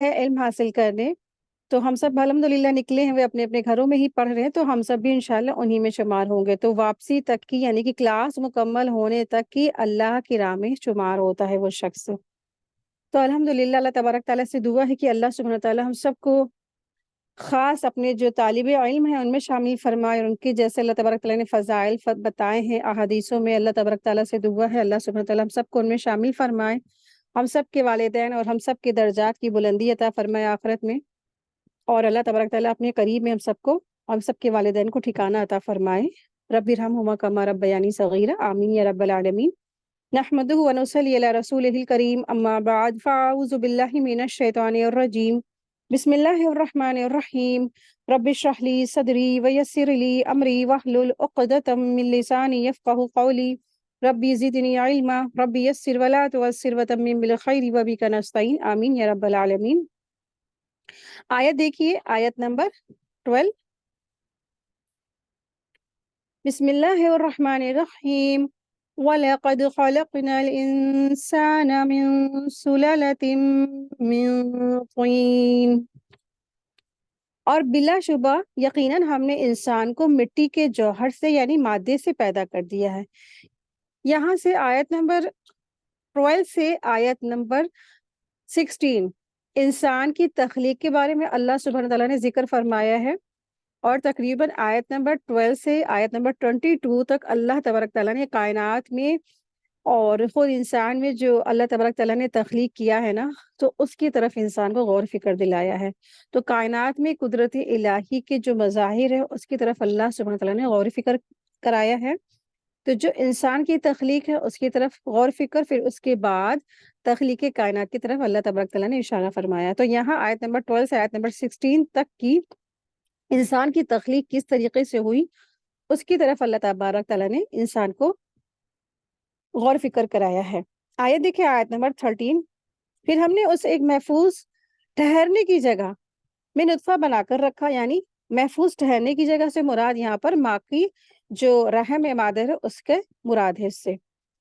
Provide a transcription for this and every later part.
ہے علم حاصل کرنے، تو ہم سب الحمدللہ نکلے ہیں، وہ اپنے اپنے گھروں میں ہی پڑھ رہے ہیں، تو ہم سب بھی انشاءاللہ انہی میں شمار ہوں گے۔ تو واپسی تک کی یعنی کہ کلاس مکمل ہونے تک کی اللہ کی راہ میں شمار ہوتا ہے وہ شخص۔ تو الحمدللہ اللہ تبارک تعالیٰ سے دعا ہے کہ اللہ سبحانہ تعالیٰ ہم سب کو خاص اپنے جو طالب علم ہیں ان میں شامل فرمائے، اور ان کے جیسے اللہ تبارک تعالیٰ نے فضائل بتائے ہیں احادیثوں میں، اللہ تبارک تعالیٰ سے دعا ہے اللہ سبحانہ تعالیٰ ہم سب کو ان میں شامل فرمائے، ہم سب کے والدین اور ہم سب کے درجات کی بلندی عطا فرمائے آخرت میں، اور اللہ تبارک تعالیٰ اپنے قریب میں ہم سب کے والدین کو ٹھکانہ عطا فرمائے۔ رب ارحمہما کما ربیانی صغیرا، آمین یا رب العالمین۔ نحمدہ ونصلی علی رسولہ الکریم، اما بعد فاعوذ باللہ من الشیطان الرجیم، بسم اللہ الرحمن الرحیم، رب اشرح لی صدری ویسر لی امری واحلل عقدۃ من لسانی یفقہوا قولی، ربی زدنی علما، ربی یسر ولا تعسر وتمم بالخیر وبک نستعین، آمین یا رب العالمین۔ آیت دیکھیے، آیت نمبر 12، بسم اللہ الرحمن الرحیم، وَلَقَدْ خَلَقْنَا الْإِنسَانَ مِنْ سُلَالَةٍ مِنْ طِينٍ، اور بلا شبہ یقیناً ہم نے انسان کو مٹی کے جوہر سے یعنی مادے سے پیدا کر دیا ہے۔ یہاں سے آیت نمبر 12 سے آیت نمبر 16 انسان کی تخلیق کے بارے میں اللہ سبحانہ تعالیٰ نے ذکر فرمایا ہے، اور تقریباً آیت نمبر 12 سے آیت نمبر 22 تک اللہ تبارک تعالیٰ نے کائنات میں اور خود انسان میں جو اللہ تبارک تعالیٰ نے تخلیق کیا ہے نا، تو اس کی طرف انسان کو غور فکر دلایا ہے۔ تو کائنات میں قدرت الہی کے جو مظاہر ہے اس کی طرف اللہ سبحانہ تعالیٰ نے غور فکر کرایا ہے۔ تو جو انسان کی تخلیق ہے اس کی طرف غور فکر، پھر اس کے بعد تخلیق کائنات کی طرف اللہ تبارک تعالیٰ نے اشارہ فرمایا۔ تو یہاں آیت نمبر 12 سے آیت نمبر 16 تک کی انسان کی تخلیق کس طریقے سے ہوئی اس کی طرف اللہ تبارک تعالیٰ نے انسان کو غور فکر کرایا ہے۔ آیت دیکھیں، آیت نمبر 13، پھر ہم نے اس ایک محفوظ ٹھہرنے کی جگہ میں نطفہ بنا کر رکھا، یعنی محفوظ ٹھہرنے کی جگہ سے مراد یہاں پر ماں کی جو رحم مادر ہے اس کے مراد ہے اس سے۔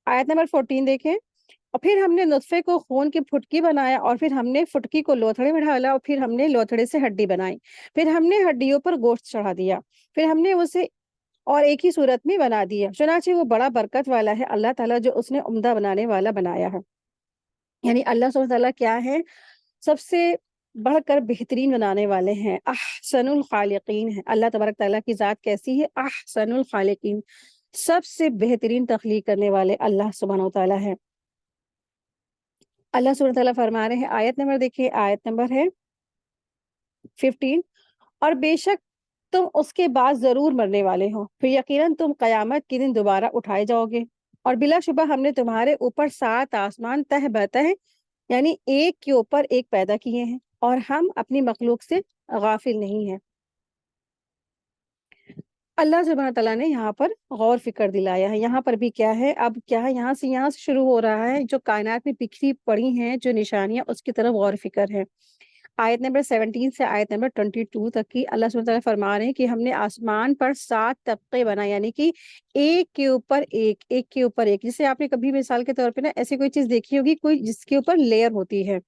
آیت نمبر 14 دیکھیں، اور پھر ہم نے نطفے کو خون کی پھٹکی بنایا، اور پھر ہم نے پھٹکی کو لوتھڑے میں ڈالا، اور پھر ہم نے لوتھڑے سے ہڈی بنائی، پھر ہم نے ہڈیوں پر گوشت چڑھا دیا، پھر ہم نے اسے اور ایک ہی صورت میں بنا دیا، چنانچہ وہ بڑا برکت والا ہے، اللہ تعالیٰ جو اس نے عمدہ بنانے والا بنایا ہے۔ یعنی اللہ سبحانہ تعالیٰ کیا ہے، سب سے بڑھ کر بہترین بنانے والے ہیں، احسن الخالقین ہیں۔ اللہ تبارک تعالیٰ کی ذات کیسی ہے؟ احسن الخالقین، سب سے بہترین تخلیق کرنے والے اللہ سبحانہ تعالیٰ ہے۔ اللہ سبحانہ تعالیٰ فرما رہے ہیں، آیت نمبر دیکھیے، آیت نمبر ہے 15، اور بے شک تم اس کے بعد ضرور مرنے والے ہو، پھر یقیناً تم قیامت کے دن دوبارہ اٹھائے جاؤ گے، اور بلا شبہ ہم نے تمہارے اوپر 7 آسمان تہ بتہ یعنی ایک کے اوپر ایک پیدا کیے ہیں، اور ہم اپنی مخلوق سے غافل نہیں ہیں۔ اللہ سبحانہ تعالیٰ نے یہاں پر غور فکر دلایا ہے۔ یہاں پر بھی کیا ہے، اب کیا ہے، یہاں سے شروع ہو رہا ہے جو کائنات میں بکھری پڑی ہیں جو نشانیاں، اس کی طرف غور فکر ہے۔ آیت نمبر 17 سے آیت نمبر 22 تک کی اللہ سبحانہ تعالیٰ فرما رہے ہیں کہ ہم نے آسمان پر 7 طبقے بنائے، یعنی کہ ایک کے اوپر ایک، ایک کے اوپر ایک۔ جسے آپ نے کبھی مثال کے طور پہ نا ایسی کوئی چیز دیکھی ہوگی، کوئی جس کے اوپر لیئر ہوتی ہے،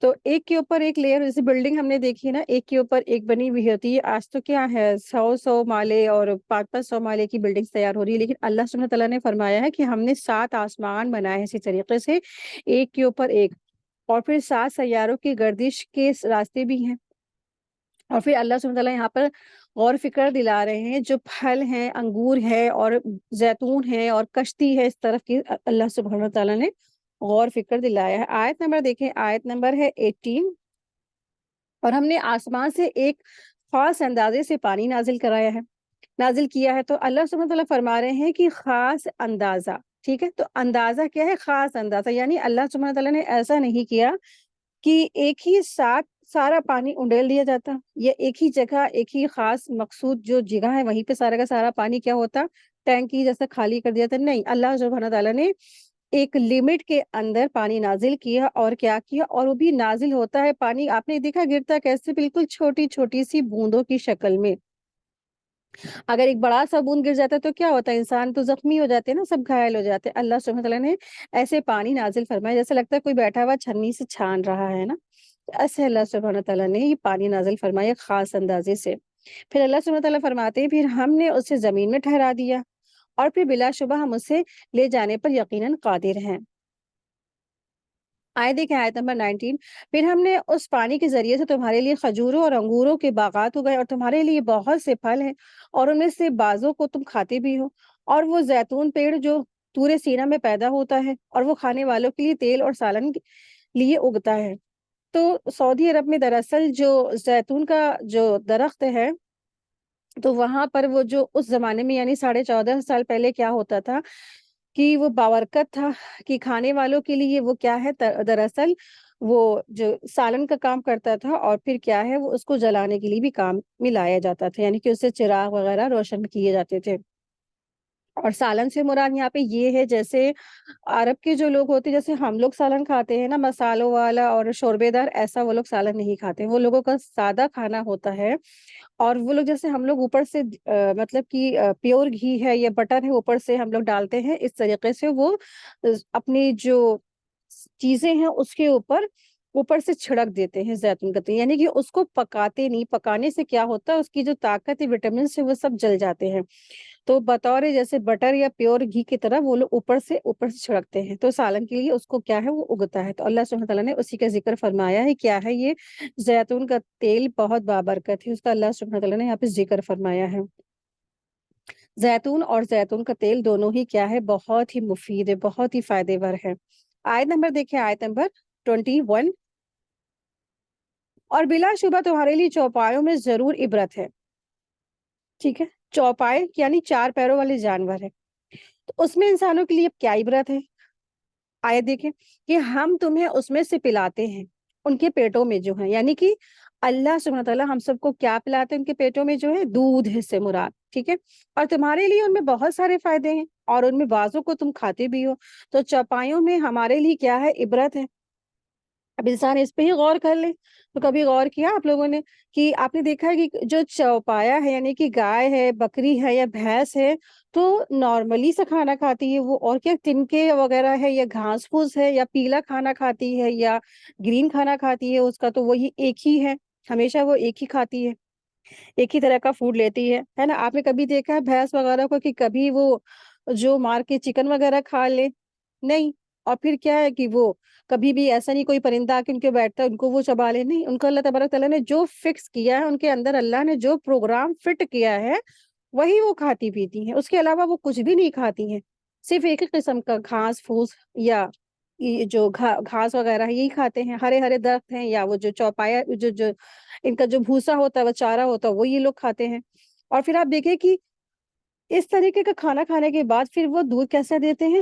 تو ایک کے اوپر ایک لیئر، جیسے بلڈنگ ہم نے دیکھی ہے نا، ایک کے اوپر ایک بنی ہوئی ہوتی ہے۔ آج تو کیا ہے، 100 مالے اور 500 مالے کی بلڈنگ تیار ہو رہی ہے، لیکن اللہ سبحانہ تعالیٰ نے فرمایا ہے کہ ہم نے 7 آسمان بنائے ہیں اسی طریقے سے، ایک کے اوپر ایک، اور پھر 7 سیاروں کی گردش کے راستے بھی ہیں۔ اور پھر اللہ سبحانہ تعالیٰ یہاں پر غور فکر دلا رہے ہیں، جو پھل ہیں، انگور ہے اور زیتون ہے اور کشتی ہے، اس طرف کی اللہ سبحانہ تعالیٰ نے غور فکر دلایا ہے۔ آیت نمبر دیکھیں، آیت نمبر ہے 18، اور ہم نے آسمان سے ایک خاص اندازے سے پانی نازل کیا ہے۔ تو اللہ سبحانہ تعالیٰ فرما رہے ہیں کہ خاص اندازہ، ٹھیک ہے، تو اندازہ کیا ہے؟ خاص اندازہ، یعنی اللہ سبحانہ تعالیٰ نے ایسا نہیں کیا کہ ایک ہی ساتھ سارا پانی انڈیل دیا جاتا، یا ایک ہی جگہ ایک ہی خاص مقصود جو جگہ ہے وہیں پہ سارا کا سارا پانی کیا ہوتا، ٹینکی جیسا خالی کر دیا تھا۔ نہیں، اللہ سبحانہ تعالیٰ نے ایک لمٹ کے اندر پانی نازل کیا، اور کیا کیا، اور وہ بھی نازل ہوتا ہے پانی، آپ نے دیکھا گرتا کیسے، بالکل چھوٹی چھوٹی سی بوندوں کی شکل میں۔ اگر ایک بڑا سا بوند گر جاتا ہے تو کیا ہوتا ہے، انسان تو زخمی ہو جاتے ہیں نا، سب گھائل ہو جاتے ہیں۔ اللہ سبحانہ تعالیٰ نے ایسے پانی نازل فرمایا جیسے لگتا ہے کوئی بیٹھا ہوا چھنی سے چھان رہا ہے نا، ایسے اللہ سبحانہ تعالیٰ نے یہ پانی نازل فرمایا خاص اندازے سے۔ پھر اللہ سبحانہ تعالیٰ فرماتے ہیں پھر ہم نے اسے زمین میں ٹھہرا دیا اور پھر بلا شبہ ہم اسے لے جانے پر یقیناً قادر ہیں۔ دیکھیں آیت نمبر 19، پھر ہم نے اس پانی کے ذریعے سے تمہارے لیے کھجوروں اور انگوروں کے باغات اگائے اور تمہارے لیے بہت سے پھل ہیں اور ان میں سے بعضوں کو تم کھاتے بھی ہو، اور وہ زیتون پیڑ جو طور سینا میں پیدا ہوتا ہے اور وہ کھانے والوں کے لیے تیل اور سالن کے لیے اگتا ہے۔ تو سعودی عرب میں دراصل جو زیتون کا جو درخت ہے، تو وہاں پر وہ جو اس زمانے میں یعنی 14.5 سال پہلے کیا ہوتا تھا کہ وہ بابرکت تھا کہ کھانے والوں کے لیے وہ کیا ہے دراصل وہ جو سالن کا کام کرتا تھا، اور پھر کیا ہے وہ اس کو جلانے کے لیے بھی کام میں لایا جاتا تھا، یعنی کہ اس سے چراغ وغیرہ روشن کیے جاتے تھے۔ اور سالن سے مراد یہاں پہ یہ ہے جیسے عرب کے جو لوگ ہوتے ہیں، جیسے ہم لوگ سالن کھاتے ہیں نا مسالوں والا اور شوربے دار، ایسا وہ لوگ سالن نہیں کھاتے، وہ لوگوں کا سادہ کھانا ہوتا ہے۔ اور وہ لوگ جیسے ہم لوگ اوپر سے مطلب کہ پیور گھی ہے یا بٹر ہے اوپر سے ہم لوگ ڈالتے ہیں، اس طریقے سے وہ اپنی جو چیزیں ہیں اس کے اوپر سے چھڑک دیتے ہیں زیتون کا تیل، یعنی کہ اس کو پکاتے نہیں، پکانے سے کیا ہوتا ہے اس کی جو طاقت ہے وٹامن سے وہ سب جل جاتے ہیں، تو بطور جیسے بٹر یا پیور گھی کی طرح وہ لوگ اوپر سے چھڑکتے ہیں، تو سالن کے لیے اس کو کیا ہے وہ اگتا ہے۔ تو اللہ سبحانہ تعالیٰ نے اسی کا ذکر فرمایا ہے، کیا ہے یہ زیتون کا تیل بہت بابرکت ہے، اس کا اللہ سبحانہ تعالیٰ نے یہاں پہ ذکر فرمایا ہے۔ زیتون اور زیتون کا تیل دونوں ہی کیا ہے بہت ہی مفید ہے، بہت ہی فائدے مند ہے۔ آیت نمبر دیکھیں، آیت نمبر 21، اور بلا شبہ تمہارے لیے چوپایوں میں ضرور عبرت ہے، ٹھیک ہے، چوپائے یعنی 4 پیروں والے جانور ہے، تو اس میں انسانوں کے لیے کیا عبرت ہے؟ آیت دیکھیں کہ ہم تمہیں اس میں سے پلاتے ہیں ان کے پیٹوں میں جو ہے، یعنی کہ اللہ سبحانہ تعالیٰ ہم سب کو کیا پلاتے ہیں ان کے پیٹوں میں جو ہے دودھ ہے سے مراد، ٹھیک ہے، اور تمہارے لیے ان میں بہت سارے فائدے ہیں اور ان میں بعضوں کو تم کھاتے بھی ہو، تو چوپایوں میں ہمارے لیے کیا ہے عبرت ہے۔ اب انسان اس پہ ہی غور کر لے، تو کبھی غور کیا آپ لوگوں نے کہ آپ نے دیکھا ہے کہ جو چوپایا ہے یعنی کہ گائے ہے، بکری ہے یا بھینس ہے، تو نارملی سے کھانا کھاتی ہے وہ، اور کیا تنکے وغیرہ ہے یا گھاس پھوس ہے یا پیلا کھانا کھاتی ہے یا گرین کھانا کھاتی ہے، اس کا تو وہی ایک ہی ہے، ہمیشہ وہ ایک ہی کھاتی ہے، ایک ہی طرح کا فوڈ لیتی ہے نا۔ آپ نے کبھی دیکھا ہے بھینس وغیرہ کو کہ کبھی وہ جو مار کے چکن وغیرہ کھا لے؟ نہیں۔ اور پھر کیا ہے کہ وہ کبھی بھی ایسا نہیں کوئی پرندہ آ کے ان کے بیٹھتا ہے ان کو وہ چبا لے، نہیں، ان کو اللہ تبارک تعالیٰ نے جو فکس کیا ہے، ان کے اندر اللہ نے جو پروگرام فٹ کیا ہے وہی وہ کھاتی پیتی ہیں، اس کے علاوہ وہ کچھ بھی نہیں کھاتی ہیں، صرف ایک ہی قسم کا گھاس پھوس یا یہ جو گھاس وغیرہ ہے یہی کھاتے ہیں، ہرے ہرے درخت ہیں یا وہ جو چوپایا جو ان کا جو بھوسا ہوتا ہے وہ چارہ ہوتا ہے وہ یہ لوگ کھاتے ہیں۔ اور پھر آپ دیکھیں کہ اس طریقے کا کھانا کھانے کے بعد پھر وہ دودھ کیسا دیتے ہیں؟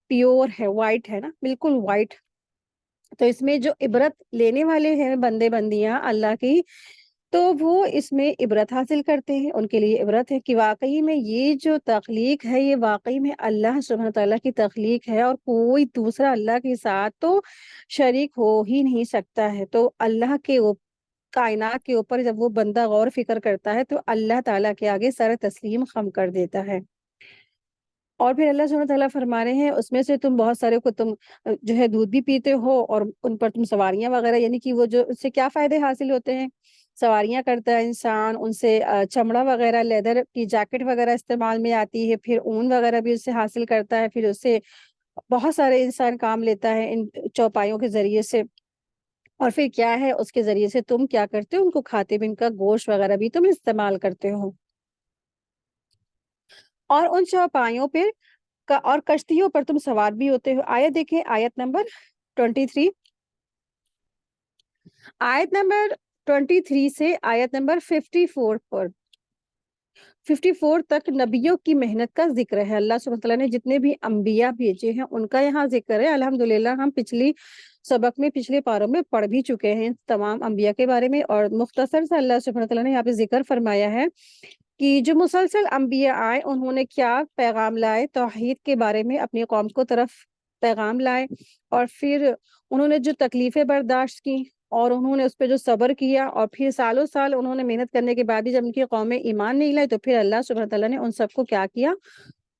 پیور ہے، وائٹ ہے نا، بالکل وائٹ۔ تو اس میں جو عبرت لینے والے ہیں بندے بندیاں اللہ کی، تو وہ اس میں عبرت حاصل کرتے ہیں، ان کے لیے عبرت ہے کہ واقعی میں یہ جو تخلیق ہے یہ واقعی میں اللہ سبحانہ تعالیٰ کی تخلیق ہے، اور کوئی دوسرا اللہ کے ساتھ تو شریک ہو ہی نہیں سکتا ہے۔ تو اللہ کے کائنات کے اوپر جب وہ بندہ غور فکر کرتا ہے تو اللہ تعالیٰ کے آگے سر تسلیم خم کر دیتا ہے۔ اور پھر اللہ سبحانہ تعالیٰ فرما رہے ہیں اس میں سے تم بہت سارے کو تم جو ہے دودھ بھی پیتے ہو، اور ان پر تم سواریاں وغیرہ، یعنی کہ وہ جو اس سے کیا فائدے حاصل ہوتے ہیں؟ سواریاں کرتا ہے انسان، ان سے چمڑا وغیرہ لیدر کی جیکٹ وغیرہ استعمال میں آتی ہے، پھر اون وغیرہ بھی اس سے حاصل کرتا ہے، پھر اس سے بہت سارے انسان کام لیتا ہے ان چوپایوں کے ذریعے سے، اور پھر کیا ہے اس کے ذریعے سے تم کیا کرتے ہو ان کو کھاتے بھی، ان کا گوشت وغیرہ بھی تم استعمال کرتے ہو، اور ان چوپایوں پہ اور کشتیوں پر تم سوار بھی ہوتے ہو۔ آیت دیکھیں، آیت نمبر 23، آیت نمبر 23 سے آیت نمبر 54 پر 54 تک نبیوں کی محنت کا ذکر ہے۔ اللہ سبحانہ تعالیٰ نے جتنے بھی انبیاء بھیجے ہیں ان کا یہاں ذکر ہے۔ الحمدللہ ہم پچھلی سبق میں پچھلے پاروں میں پڑھ بھی چکے ہیں تمام انبیاء کے بارے میں، اور مختصر سے اللہ سبحانہ تعالیٰ نے یہاں پہ ذکر فرمایا ہے کہ جو مسلسل انبیاء آئے انہوں نے کیا پیغام لائے، توحید کے بارے میں اپنی قوم کو طرف پیغام لائے، اور پھر انہوں نے جو تکلیفیں برداشت کی اور انہوں نے اس پہ جو صبر کیا، اور پھر سالوں سال انہوں نے محنت کرنے کے بعد بھی جب ان کی قومیں ایمان نہیں لائے تو پھر اللہ سبحانہ تعالیٰ نے ان سب کو کیا کیا؟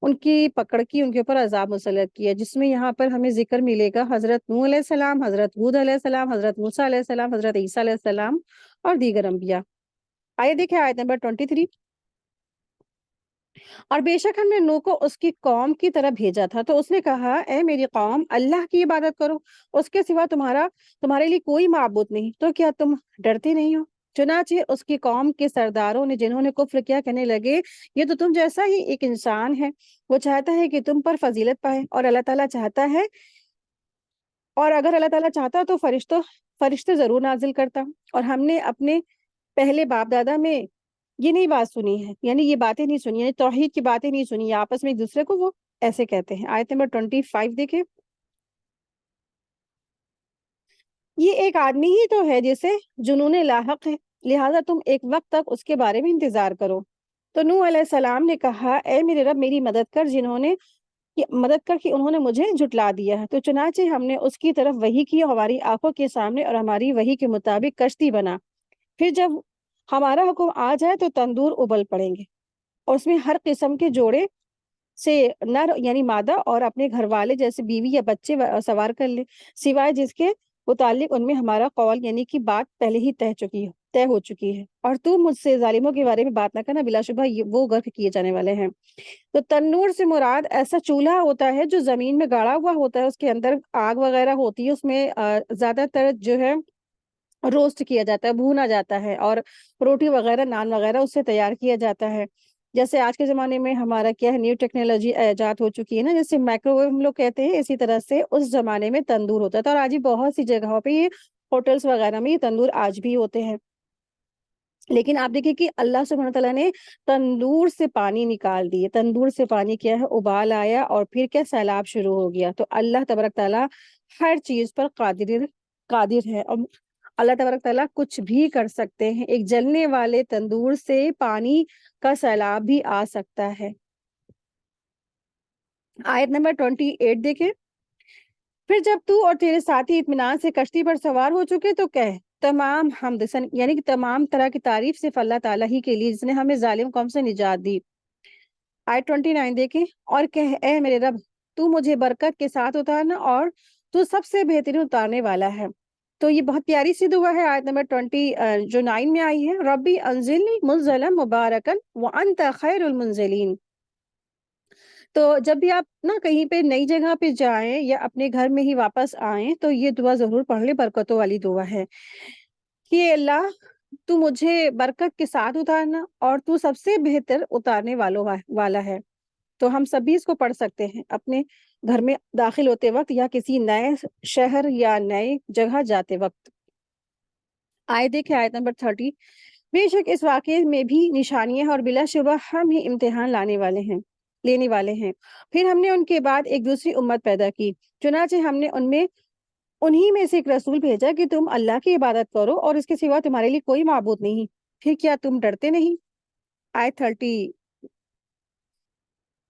ان کی پکڑ کی، ان کے اوپر عذاب مسلط کیا، جس میں یہاں پر ہمیں ذکر ملے گا حضرت نوح علیہ السلام، حضرت ہود علیہ السلام، حضرت موسیٰ علیہ السلام، حضرت عیسیٰ علیہ السلام اور دیگر انبیاء۔ آئے دیکھیں آیت نمبر 23۔ اور بے شک ہم نے نوح کو اس کی قوم کی طرف بھیجا تھا، تو اس نے کہا اے میری قوم، اللہ کی عبادت کرو، اس کے سوا تمہارے لیے کوئی معبود نہیں، تو کیا تم ڈرتے نہیں ہو؟ چنانچہ اس کی قوم کے سرداروں نے، جنہوں نے کفر کیا، کہنے لگے یہ تو تم جیسا ہی ایک انسان ہے، وہ چاہتا ہے کہ تم پر فضیلت پائے، اور اللہ تعالیٰ چاہتا ہے، اور اگر اللہ تعالیٰ چاہتا تو فرشتے ضرور نازل کرتا، اور ہم نے اپنے پہلے باپ دادا میں یہ نہیں بات سنی ہے، یعنی یہ باتیں نہیں سنی، یعنی توحید کی باتیں نہیں سنی، آپس میں ایک دوسرے کو وہ ایسے کہتے ہیں۔ آیت نمبر 25 دیکھیں۔ یہ ایک آدمی ہی تو ہے جسے جنون لاحق ہے، لہٰذا تم ایک وقت تک اس کے بارے میں انتظار کرو۔ تو نوح علیہ السلام نے کہا اے میرے رب، میری مدد کر، مدد کر کہ انہوں نے مجھے جھٹلا دیا ہے۔ تو چنانچہ ہم نے اس کی طرف وحی کی، ہماری آنکھوں کے سامنے، اور ہماری وحی کے مطابق کشتی بنا، پھر جب ہمارا حکم آ جائے تو تندور ابل پڑیں گے، اور اس میں ہر قسم کے جوڑے سے نر یعنی مادہ اور اپنے گھر والے جیسے بیوی یا بچے سوار کر لے، سوائے جس کے متعلق ان میں ہمارا قول یعنی کہ بات پہلے ہی طے ہو چکی ہے، اور تو مجھ سے ظالموں کے بارے میں بات نہ کرنا، بلا شبہ وہ غرق کیے جانے والے ہیں۔ تو تنور سے مراد ایسا چولہا ہوتا ہے جو زمین میں گاڑا ہوا ہوتا ہے، اس کے اندر آگ وغیرہ ہوتی ہے، اس میں زیادہ تر جو ہے روسٹ کیا جاتا ہے، بھونا جاتا ہے، اور روٹی وغیرہ، نان وغیرہ اس سے تیار کیا جاتا ہے۔ جیسے آج کے زمانے میں ہمارا کیا ہے، نیو ٹیکنالوجی ایجاد ہو چکی ہے نا، جیسے مائکرو ہم لوگ کہتے ہیں، اسی طرح سے اس زمانے میں تندور ہوتا تھا، اور آج بھی بہت سی جگہوں پہ یہ ہوٹلس وغیرہ میں یہ تندور آج بھی ہوتے ہیں۔ لیکن آپ دیکھیں کہ اللہ سبحانہ تعالیٰ نے تندور سے پانی نکال دیے، تندور سے پانی کیا ہے، ابال آیا، اور پھر کیا سیلاب شروع ہو گیا۔ تو اللہ تبارک تعالیٰ ہر چیز پر قادر ہے، اور اللہ تبارک تعالیٰ کچھ بھی کر سکتے ہیں۔ ایک جلنے والے تندور سے پانی کا سیلاب بھی آ سکتا ہے۔ آیت نمبر 28 دیکھیں۔ پھر جب تو اور تیرے ساتھی اطمینان سے کشتی پر سوار ہو چکے تو کہہ تمام حمد یعنی کہ تمام طرح کی تعریف صرف اللہ تعالیٰ ہی کے لیے، جس نے ہمیں ظالم قوم سے نجات دی۔ آیت 29 دیکھیں۔ اور کہہ اے میرے رب، تو مجھے برکت کے ساتھ اتارنا، اور تو سب سے بہترین اتارنے والا ہے۔ تو یہ بہت پیاری سی دعا ہے، آیت نمبر 20 جو 9 میں آئی ہے، ربی انزلنی منزلا مبارکا وانت خیر المنزلین۔ تو جب بھی آپ نا کہیں پہ نئی جگہ پہ جائیں یا اپنے گھر میں ہی واپس آئیں تو یہ دعا ضرور پڑھ لیں، برکتوں والی دعا ہے کہ اللہ تو مجھے برکت کے ساتھ اتارنا، اور تو سب سے بہتر اتارنے والا ہے۔ تو ہم سبھی اس کو پڑھ سکتے ہیں اپنے گھر میں داخل ہوتے وقت، یا کسی نئے شہر یا نئے جگہ جاتے وقت۔ آئے دیکھیں آیت نمبر 30۔ بے شک اس واقعے میں بھی نشانیاں، اور بلا شبہ ہم ہی امتحان لینے والے ہیں۔ پھر ہم نے ان کے بعد ایک دوسری امت پیدا کی، چنانچہ ہم نے انہی میں سے ایک رسول بھیجا کہ تم اللہ کی عبادت کرو، اور اس کے سوا تمہارے لیے کوئی معبود نہیں، پھر کیا تم ڈرتے نہیں؟ آیت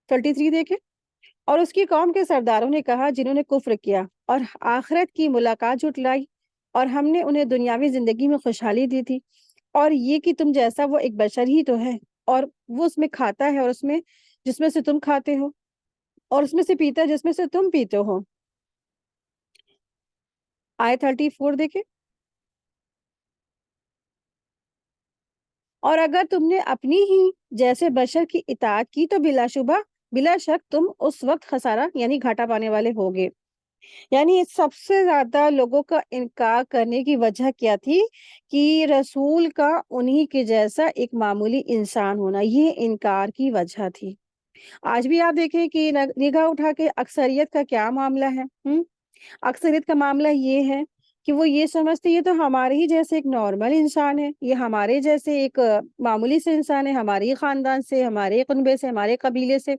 33 دیکھیں۔ اور اس کی قوم کے سرداروں نے کہا، جنہوں نے کفر کیا اور آخرت کی ملاقات جھٹلائی، اور ہم نے انہیں دنیاوی زندگی میں خوشحالی دی تھی، اور یہ کہ تم جیسا وہ ایک بشر ہی تو ہے، اور وہ اس میں کھاتا ہے، اور اس میں جس میں سے تم کھاتے ہو، اور اس میں سے پیتا ہے جس میں سے تم پیتے ہو۔ آیت 34 دیکھیں۔ اور اگر تم نے اپنی ہی جیسے بشر کی اطاعت کی تو بلا شک تم اس وقت خسارہ یعنی گھاٹا پانے والے ہوگے۔ یعنی سب سے زیادہ لوگوں کا انکار کرنے کی وجہ کیا تھی؟ کہ رسول کا انہی کے جیسا ایک معمولی انسان ہونا، یہ انکار کی وجہ تھی۔ آج بھی آپ دیکھیں کہ نگاہ اٹھا کے اکثریت کا کیا معاملہ ہے۔ اکثریت کا معاملہ یہ ہے کہ وہ یہ سمجھتے یہ تو ہمارے ہی جیسے ایک نارمل انسان ہے، یہ ہمارے جیسے ایک معمولی سے انسان ہے، ہمارے ہی خاندان سے، ہمارے قنبے سے، ہمارے قبیلے سے،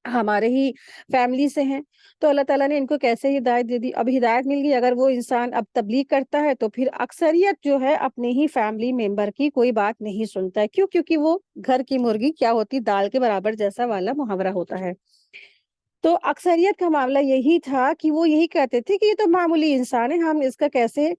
ہمارے ہی فیملی سے ہیں۔ تو اللہ تعالیٰ نے ان کو کیسے ہدایت دے دی؟ اب ہدایت مل گئی، اگر وہ انسان اب تبلیغ کرتا ہے تو پھر اکثریت جو ہے اپنے ہی فیملی ممبر کی کوئی بات نہیں سنتا ہے۔ کیوں؟ کیونکہ وہ گھر کی مرغی کیا ہوتی، دال کے برابر جیسا والا محاورہ ہوتا ہے۔ تو اکثریت کا معاملہ یہی تھا کہ وہ یہی کہتے تھے کہ یہ تو معمولی انسان ہے، ہم اس کا کیسے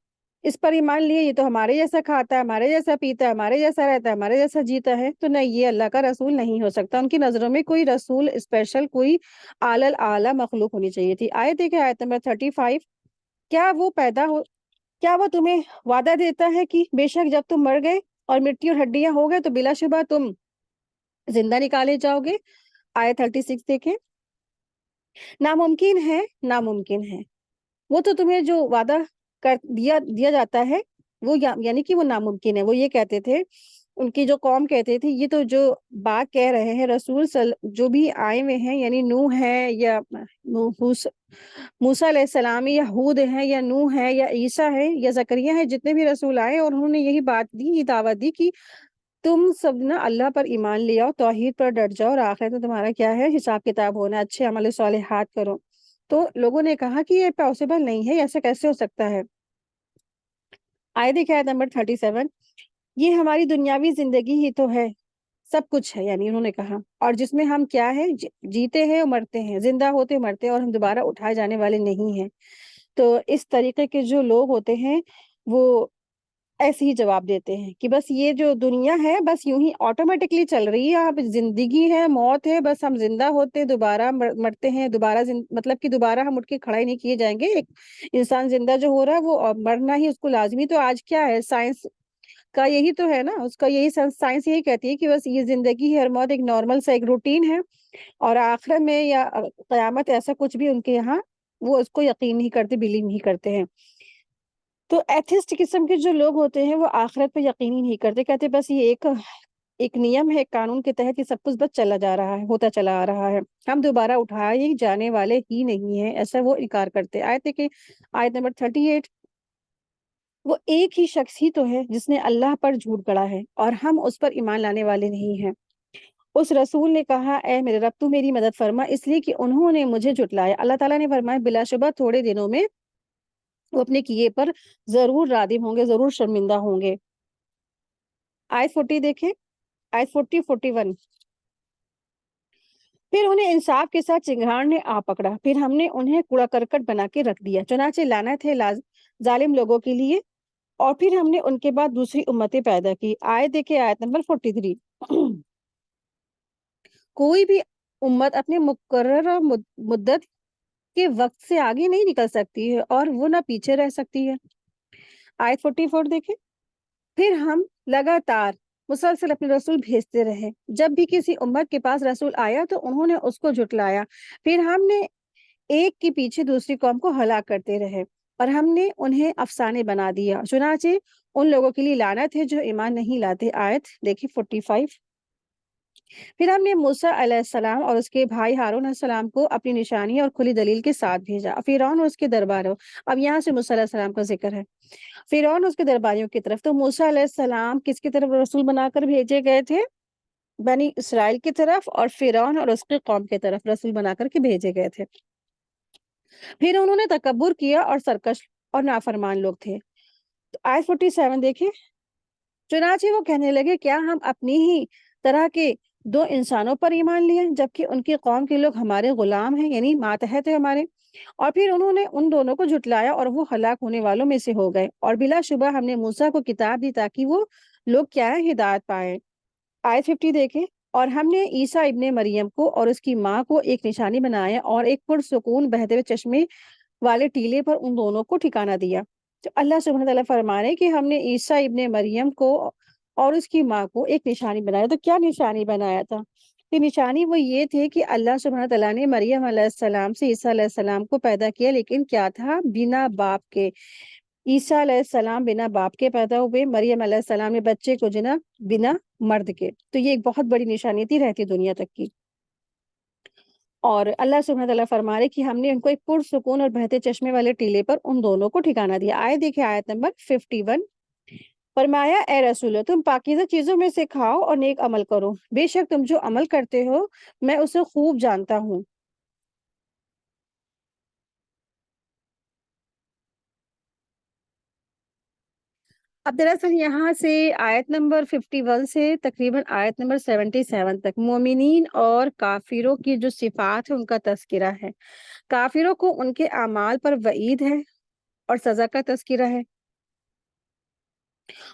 اس پر ایمان لیے یہ تو ہمارے جیسا کھاتا ہے، ہمارے جیسا پیتا ہے، ہمارے جیسا رہتا ہے، ہمارے جیسا جیتا ہے، تو نہیں، یہ اللہ کا رسول نہیں ہو سکتا۔ ان کی نظروں میں کوئی رسول اسپیشل، کوئی اعلی اعلیٰ مخلوق ہونی چاہیے تھی۔ آیت دیکھیں، آیت نمبر 35۔ کیا وہ کیا وہ تمہیں وعدہ دیتا ہے کہ بے شک جب تم مر گئے اور مٹی اور ہڈیاں ہو گئے تو بلا شبہ تم زندہ نکالے جاؤ گے؟ آیت 36 دیکھیں۔ ناممکن ہے، ناممکن ہے، وہ تو تمہیں جو وعدہ کر دیا جاتا ہے وہ یعنی کہ وہ ناممکن ہے۔ وہ یہ کہتے تھے، ان کی جو قوم کہتے تھے، یہ تو جو بات کہہ رہے ہیں رسول جو بھی آئے ہوئے ہیں، یعنی نوح ہے یا موسیٰ علیہ السلام، یا ہود ہے یا نوح ہے یا عیسیٰ ہے یا زکریا ہے، جتنے بھی رسول آئے اور انہوں نے یہی بات دی، یہ دعوت دی کہ تم سب نا اللہ پر ایمان لے آؤ، توحید پر ڈٹ جاؤ، اور آخرت میں تمہارا کیا ہے، حساب کتاب ہونا، اچھے عمل صالحات کرو۔ تو لوگوں نے کہا کہ یہ پاسبل نہیں ہے، ایسا کیسے ہو سکتا ہے؟ آئے دیکھیں آیت نمبر 37۔ یہ ہماری دنیاوی زندگی ہی تو ہے، سب کچھ ہے، یعنی انہوں نے کہا، اور جس میں ہم کیا ہے، جیتے ہیں اور مرتے ہیں، زندہ ہوتے مرتے، اور ہم دوبارہ اٹھائے جانے والے نہیں ہیں۔ تو اس طریقے کے جو لوگ ہوتے ہیں وہ ایسے ہی جواب دیتے ہیں کہ بس یہ جو دنیا ہے بس یوں ہی آٹومیٹکلی چل رہی ہے، اب زندگی ہے، موت ہے، بس ہم زندہ ہوتے دوبارہ مرتے ہیں، دوبارہ مطلب کہ دوبارہ ہم اٹھ کے کھڑے نہیں کیے جائیں گے۔ ایک انسان زندہ جو ہو رہا ہے وہ مرنا ہی اس کو لازمی۔ تو آج کیا ہے، سائنس کا یہی تو ہے نا، اس کا یہی سائنس یہی کہتی ہے کہ بس یہ زندگی ہے اور موت ایک نارمل سا ایک روٹین ہے، اور آخرت میں یا قیامت ایسا کچھ بھی ان کے یہاں وہ اس کو یقین نہیں کرتے، بلیو نہیں کرتے ہیں۔ تو ایتھسٹ قسم کے جو لوگ ہوتے ہیں وہ آخرت پہ یقین ہی نہیں کرتے، کہتے بس یہ ایک نیم ہے، ایک قانون کے تحت یہ سب کچھ بس چلا جا رہا ہے، ہوتا چلا آ رہا ہے، ہم دوبارہ اٹھائے جانے والے ہی نہیں ہیں، ایسا وہ انکار کرتے۔ آیت کہ آیت نمبر 38۔ وہ ایک ہی شخص ہی تو ہے جس نے اللہ پر جھوٹ گڑا ہے اور ہم اس پر ایمان لانے والے نہیں ہیں۔ اس رسول نے کہا، اے میرے رب تو میری مدد فرما، اس لیے کہ انہوں نے مجھے جھٹلایا۔ اللہ تعالیٰ نے فرمایا، بلا شبہ تھوڑے دنوں میں وہ اپنے کیے پر ضرور رادم ہوں گے، ضرور شرمندہ ہوں گے۔ آیت 40 دیکھیں، آیت 41۔ پھر انہیں انصاف کے ساتھ چنگھاڑ نے آ پکڑا، پھر ہم نے انہیں کوڑا کرکٹ بنا کے رکھ دیا، چنانچہ لعنت ہے ظالم لوگوں کے لیے، اور پھر ہم نے ان کے بعد دوسری امتیں پیدا کی۔ آیت دیکھیں، آیت نمبر 43۔ کوئی بھی امت اپنے مقررہ مدت کے وقت سے آگے نہیں نکل سکتی ہے اور وہ نہ پیچھے رہ سکتی ہے۔ آیت 44 دیکھیں۔ پھر ہم لگاتار مسلسل اپنے رسول بھیجتے رہے، جب بھی کسی امت کے پاس رسول آیا تو انہوں نے اس کو جھٹلایا، پھر ہم نے ایک کے پیچھے دوسری قوم کو ہلاک کرتے رہے، اور ہم نے انہیں افسانے بنا دیا، چنانچہ ان لوگوں کے لیے لعنت ہے جو ایمان نہیں لاتے۔ آیت دیکھیں 45۔ پھر ہم نے موسیٰ علیہ السلام اور اس کے بھائی ہارون علیہ السلام کو اپنی نشانی اور کھلی دلیل کے ساتھ بھیجا، فرعون اور اس کے درباروں، اب یہاں سے موسیٰ علیہ السلام کا ذکر ہے، فرعون اور اس کے درباریوں کی طرف۔ تو موسیٰ علیہ السلام کس کی طرف رسول بنا کر بھیجے گئے تھے؟ بنی اسرائیل کی طرف، اور فرعون اور اس کی قوم کی طرف رسول بنا کر کے بھیجے گئے تھے۔ پھر انہوں نے تکبر کیا اور سرکش اور نافرمان لوگ تھے۔ تو آیت 47 دیکھیں۔ چنانچہ وہ کہنے لگے، کیا ہم اپنی ہی طرح کے دو انسانوں پر ایمان لیے جبکہ ان کی قوم کے لوگ ہمارے غلام ہیں، یعنی ماتحت ہیں ہمارے؟ اور پھر انہوں نے ان دونوں کو جھٹلایا اور وہ ہلاک ہونے والوں میں سے ہو گئے، اور بلا شبہ ہم نے موسیٰ کو کتاب دی تاکہ وہ لوگ کیا ہے، ہدایت پائے۔ آیت 50 دیکھیں۔ اور ہم نے عیسیٰ ابن مریم کو اور اس کی ماں کو ایک نشانی بنایا اور ایک پرسکون بہتے ہوئے چشمے والے ٹیلے پر ان دونوں کو ٹھکانہ دیا۔ تو اللہ سبحانہ تعالیٰ فرما رہے کہ ہم نے عیسیٰ ابن مریم کو اور اس کی ماں کو ایک نشانی بنایا۔ تو کیا نشانی بنایا تھا؟ کہ نشانی وہ یہ تھی کہ اللہ سبحانہ تعالیٰ نے مریم علیہ السلام سے عیسیٰ علیہ السلام کو پیدا کیا، لیکن کیا تھا؟ بنا باپ کے۔ عیسیٰ علیہ السلام بنا باپ کے پیدا ہوئے، مریم علیہ السلام نے بچے کو جنا بنا مرد کے۔ تو یہ ایک بہت بڑی نشانی تھی رہتی دنیا تک کی۔ اور اللہ سبحانہ تعالیٰ فرما رہے کہ ہم نے ان کو ایک پرسکون اور بہتے چشمے والے ٹیلے پر ان دونوں کو ٹھکانہ دیا۔ آیت دیکھیں، آیت نمبر 51۔ فرمایا، اے رسولو، تم پاکیزہ چیزوں میں سے کھاؤ اور نیک عمل کرو، بے شک تم جو عمل کرتے ہو میں اسے خوب جانتا ہوں۔ اب دراصل یہاں سے آیت نمبر 51 سے تقریباً آیت نمبر 77 تک مومنین اور کافروں کی جو صفات ہے ان کا تذکرہ ہے۔ کافروں کو ان کے اعمال پر وعید ہے اور سزا کا تذکرہ ہے،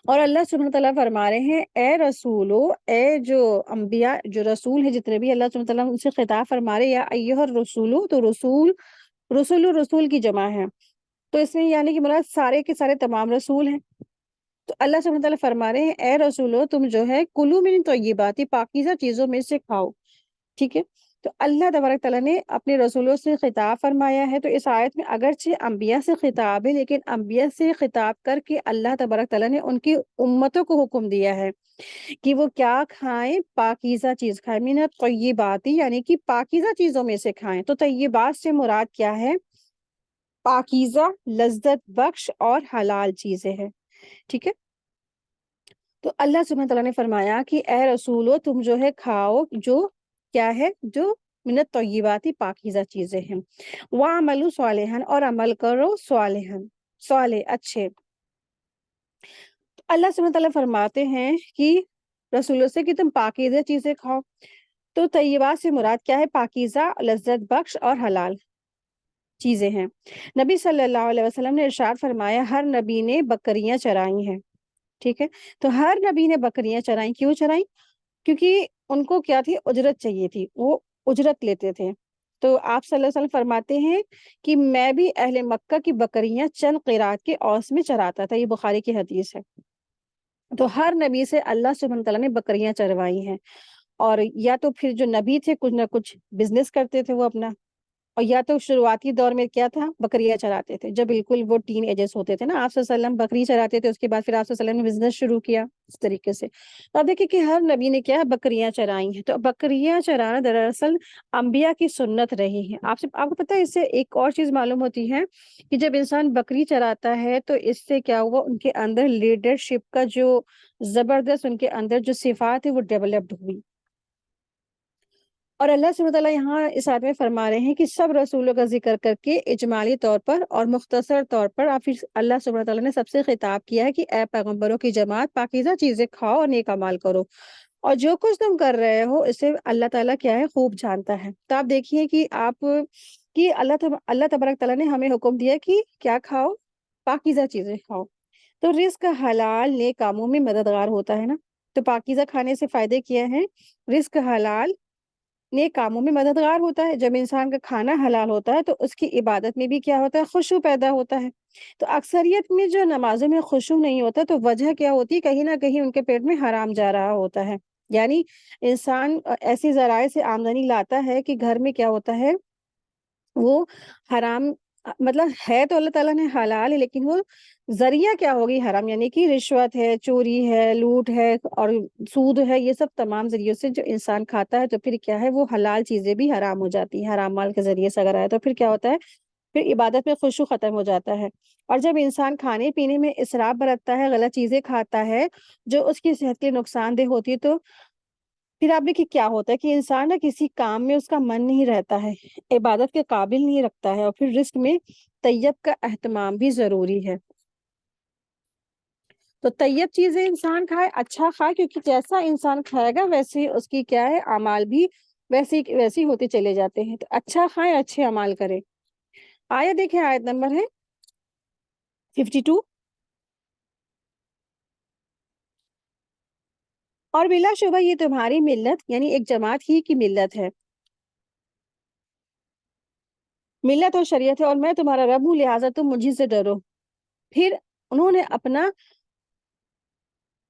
اور اللہ سبحانہ تعالیٰ فرما رہے ہیں اے رسولو، اے جو انبیاء جو رسول ہیں جتنے بھی، اللہ سبحانہ تعالیٰ ان سے خطاب فرما رہے یا ایھا الرسولو، تو رسول رسول کی جمع ہے، تو اس میں یعنی کہ مراد سارے کے سارے تمام رسول ہیں۔ تو اللہ سبحانہ تعالیٰ فرما رہے ہیں اے رسولو تم جو ہے کلو من طیبات، پاکیزہ چیزوں میں سے کھاؤ، ٹھیک ہے۔ تو اللہ تبارک تعالیٰ نے اپنے رسولوں سے خطاب فرمایا ہے، تو اس آیت میں اگرچہ انبیاء سے خطاب ہے، لیکن انبیاء سے خطاب کر کے اللہ تبارک تعالیٰ نے ان کی امتوں کو حکم دیا ہے کہ وہ کیا کھائیں، پاکیزہ چیز کھائیں، من الطیبات یعنی کہ پاکیزہ چیزوں میں سے کھائیں۔ تو طیبات سے مراد کیا ہے؟ پاکیزہ، لذت بخش اور حلال چیزیں ہیں، ٹھیک ہے۔ تو اللہ سبحانہ تعالیٰ نے فرمایا کہ اے رسولو تم جو ہے کھاؤ جو کیا ہے، جو من الطیبات پاکیزہ چیزیں ہیں، وَاعْمَلُوا صَالِحًا اور عمل کرو صالح اچھے۔ اللہ سبحانہ تعالیٰ فرماتے ہیں کہ رسولوں سے کہ تم پاکیزہ چیزیں کھاؤ، تو طیبات سے مراد کیا ہے؟ پاکیزہ، لذت بخش اور حلال چیزیں ہیں۔ نبی صلی اللہ علیہ وسلم نے ارشاد فرمایا ہر نبی نے بکریاں چرائی ہیں، ٹھیک ہے۔ تو ہر نبی نے بکریاں چرائیں، کیوں چرائیں؟ کیونکہ ان کو کیا تھی؟ اجرت چاہیے تھی، وہ اجرت لیتے تھے۔ تو آپ صلی اللہ علیہ وسلم فرماتے ہیں کہ میں بھی اہل مکہ کی بکریاں چند قیرات کے اوس میں چراتا تھا، یہ بخاری کی حدیث ہے۔ تو ہر نبی سے اللہ سبحانہ تعالیٰ نے بکریاں چروائی ہیں، اور یا تو پھر جو نبی تھے کچھ نہ کچھ بزنس کرتے تھے وہ اپنا، اور یا تو شروعاتی دور میں کیا تھا؟ بکریاں چراتے تھے، جب بالکل وہ ٹین ایجز ہوتے تھے نا، آپ صلی اللہ علیہ وسلم بکری چراتے تھے، اس کے بعد پھر آپ صلی اللہ علیہ وسلم نے بزنس شروع کیا اس طریقے سے۔ تو آپ دیکھیں کہ ہر نبی نے کیا ہے؟ بکریاں چرائی ہیں۔ تو بکریاں چرانا دراصل انبیاء کی سنت رہی ہے۔ آپ کو پتہ ہے اس سے ایک اور چیز معلوم ہوتی ہے کہ جب انسان بکری چراتا ہے تو اس سے کیا ہوا؟ ان کے اندر لیڈرشپ کا جو زبردست ان کے اندر جو صفات ہے وہ ڈیولپڈ ہوئی۔ اور اللہ سبحانہ تعالیٰ یہاں اس آیت میں فرما رہے ہیں کہ سب رسولوں کا ذکر کر کے اجمالی طور پر اور مختصر طور پر پھر اللہ سبحانہ تعالیٰ نے سب سے خطاب کیا ہے کہ اے پیغمبروں کی جماعت پاکیزہ چیزیں کھاؤ اور نیک اعمال کرو، اور جو کچھ تم کر رہے ہو اسے اللہ تعالیٰ کیا ہے؟ خوب جانتا ہے۔ تو آپ دیکھیے کہ اللہ تبارک تعالیٰ نے ہمیں حکم دیا کہ کیا کھاؤ؟ پاکیزہ چیزیں کھاؤ۔ تو رزق حلال نیک کاموں میں مددگار ہوتا ہے نا، تو پاکیزہ کھانے سے فائدے کیا ہیں؟ رزق حلال نیک کاموں میں مددگار ہوتا ہے، جب انسان کا کھانا حلال ہوتا ہے تو اس کی عبادت میں بھی کیا ہوتا ہے؟ خشوع پیدا ہوتا ہے۔ تو اکثریت میں جو نمازوں میں خشوع نہیں ہوتا تو وجہ کیا ہوتی ہے؟ کہیں نہ کہیں ان کے پیٹ میں حرام جا رہا ہوتا ہے، یعنی انسان ایسی ذرائع سے آمدنی لاتا ہے کہ گھر میں کیا ہوتا ہے؟ وہ حرام، مطلب ہے تو اللہ تعالیٰ نے حلال ہے لیکن وہ ذریعہ کیا ہوگی؟ حرام، یعنی کہ رشوت ہے، چوری ہے، لوٹ ہے اور سود ہے، یہ سب تمام ذریعوں سے جو انسان کھاتا ہے تو پھر کیا ہے؟ وہ حلال چیزیں بھی حرام ہو جاتی ہیں، حرام مال کے ذریعے سے اگر آئے تو پھر کیا ہوتا ہے؟ پھر عبادت میں خشوع ختم ہو جاتا ہے۔ اور جب انسان کھانے پینے میں اسراف برتتا ہے، غلط چیزیں کھاتا ہے جو اس کی صحت کے نقصان دہ ہوتی ہے، تو پھر آپ دیکھیے کیا ہوتا ہے کہ انسان نا کسی کام میں اس کا من نہیں رہتا ہے، عبادت کے قابل نہیں رکھتا ہے، اور پھر رزق میں طیب کا اہتمام بھی ضروری ہے۔ تو طیب چیزیں انسان کھائے، اچھا کھائے، کیونکہ جیسا انسان کھائے گا ویسے ہی اس کی کیا ہے؟ اعمال بھی ویسے ہوتے چلے جاتے ہیں۔ تو اچھا کھائیں، اچھے اعمال کریں۔ آیت دیکھیں، آیت نمبر ہے 52۔ اور بلا شبہ یہ تمہاری ملت یعنی ایک جماعت ہی کی ملت ہے، ملت اور شریعت ہے، اور میں تمہارا رب ہوں لہٰذا تم مجھے سے ڈرو۔ پھر انہوں نے اپنا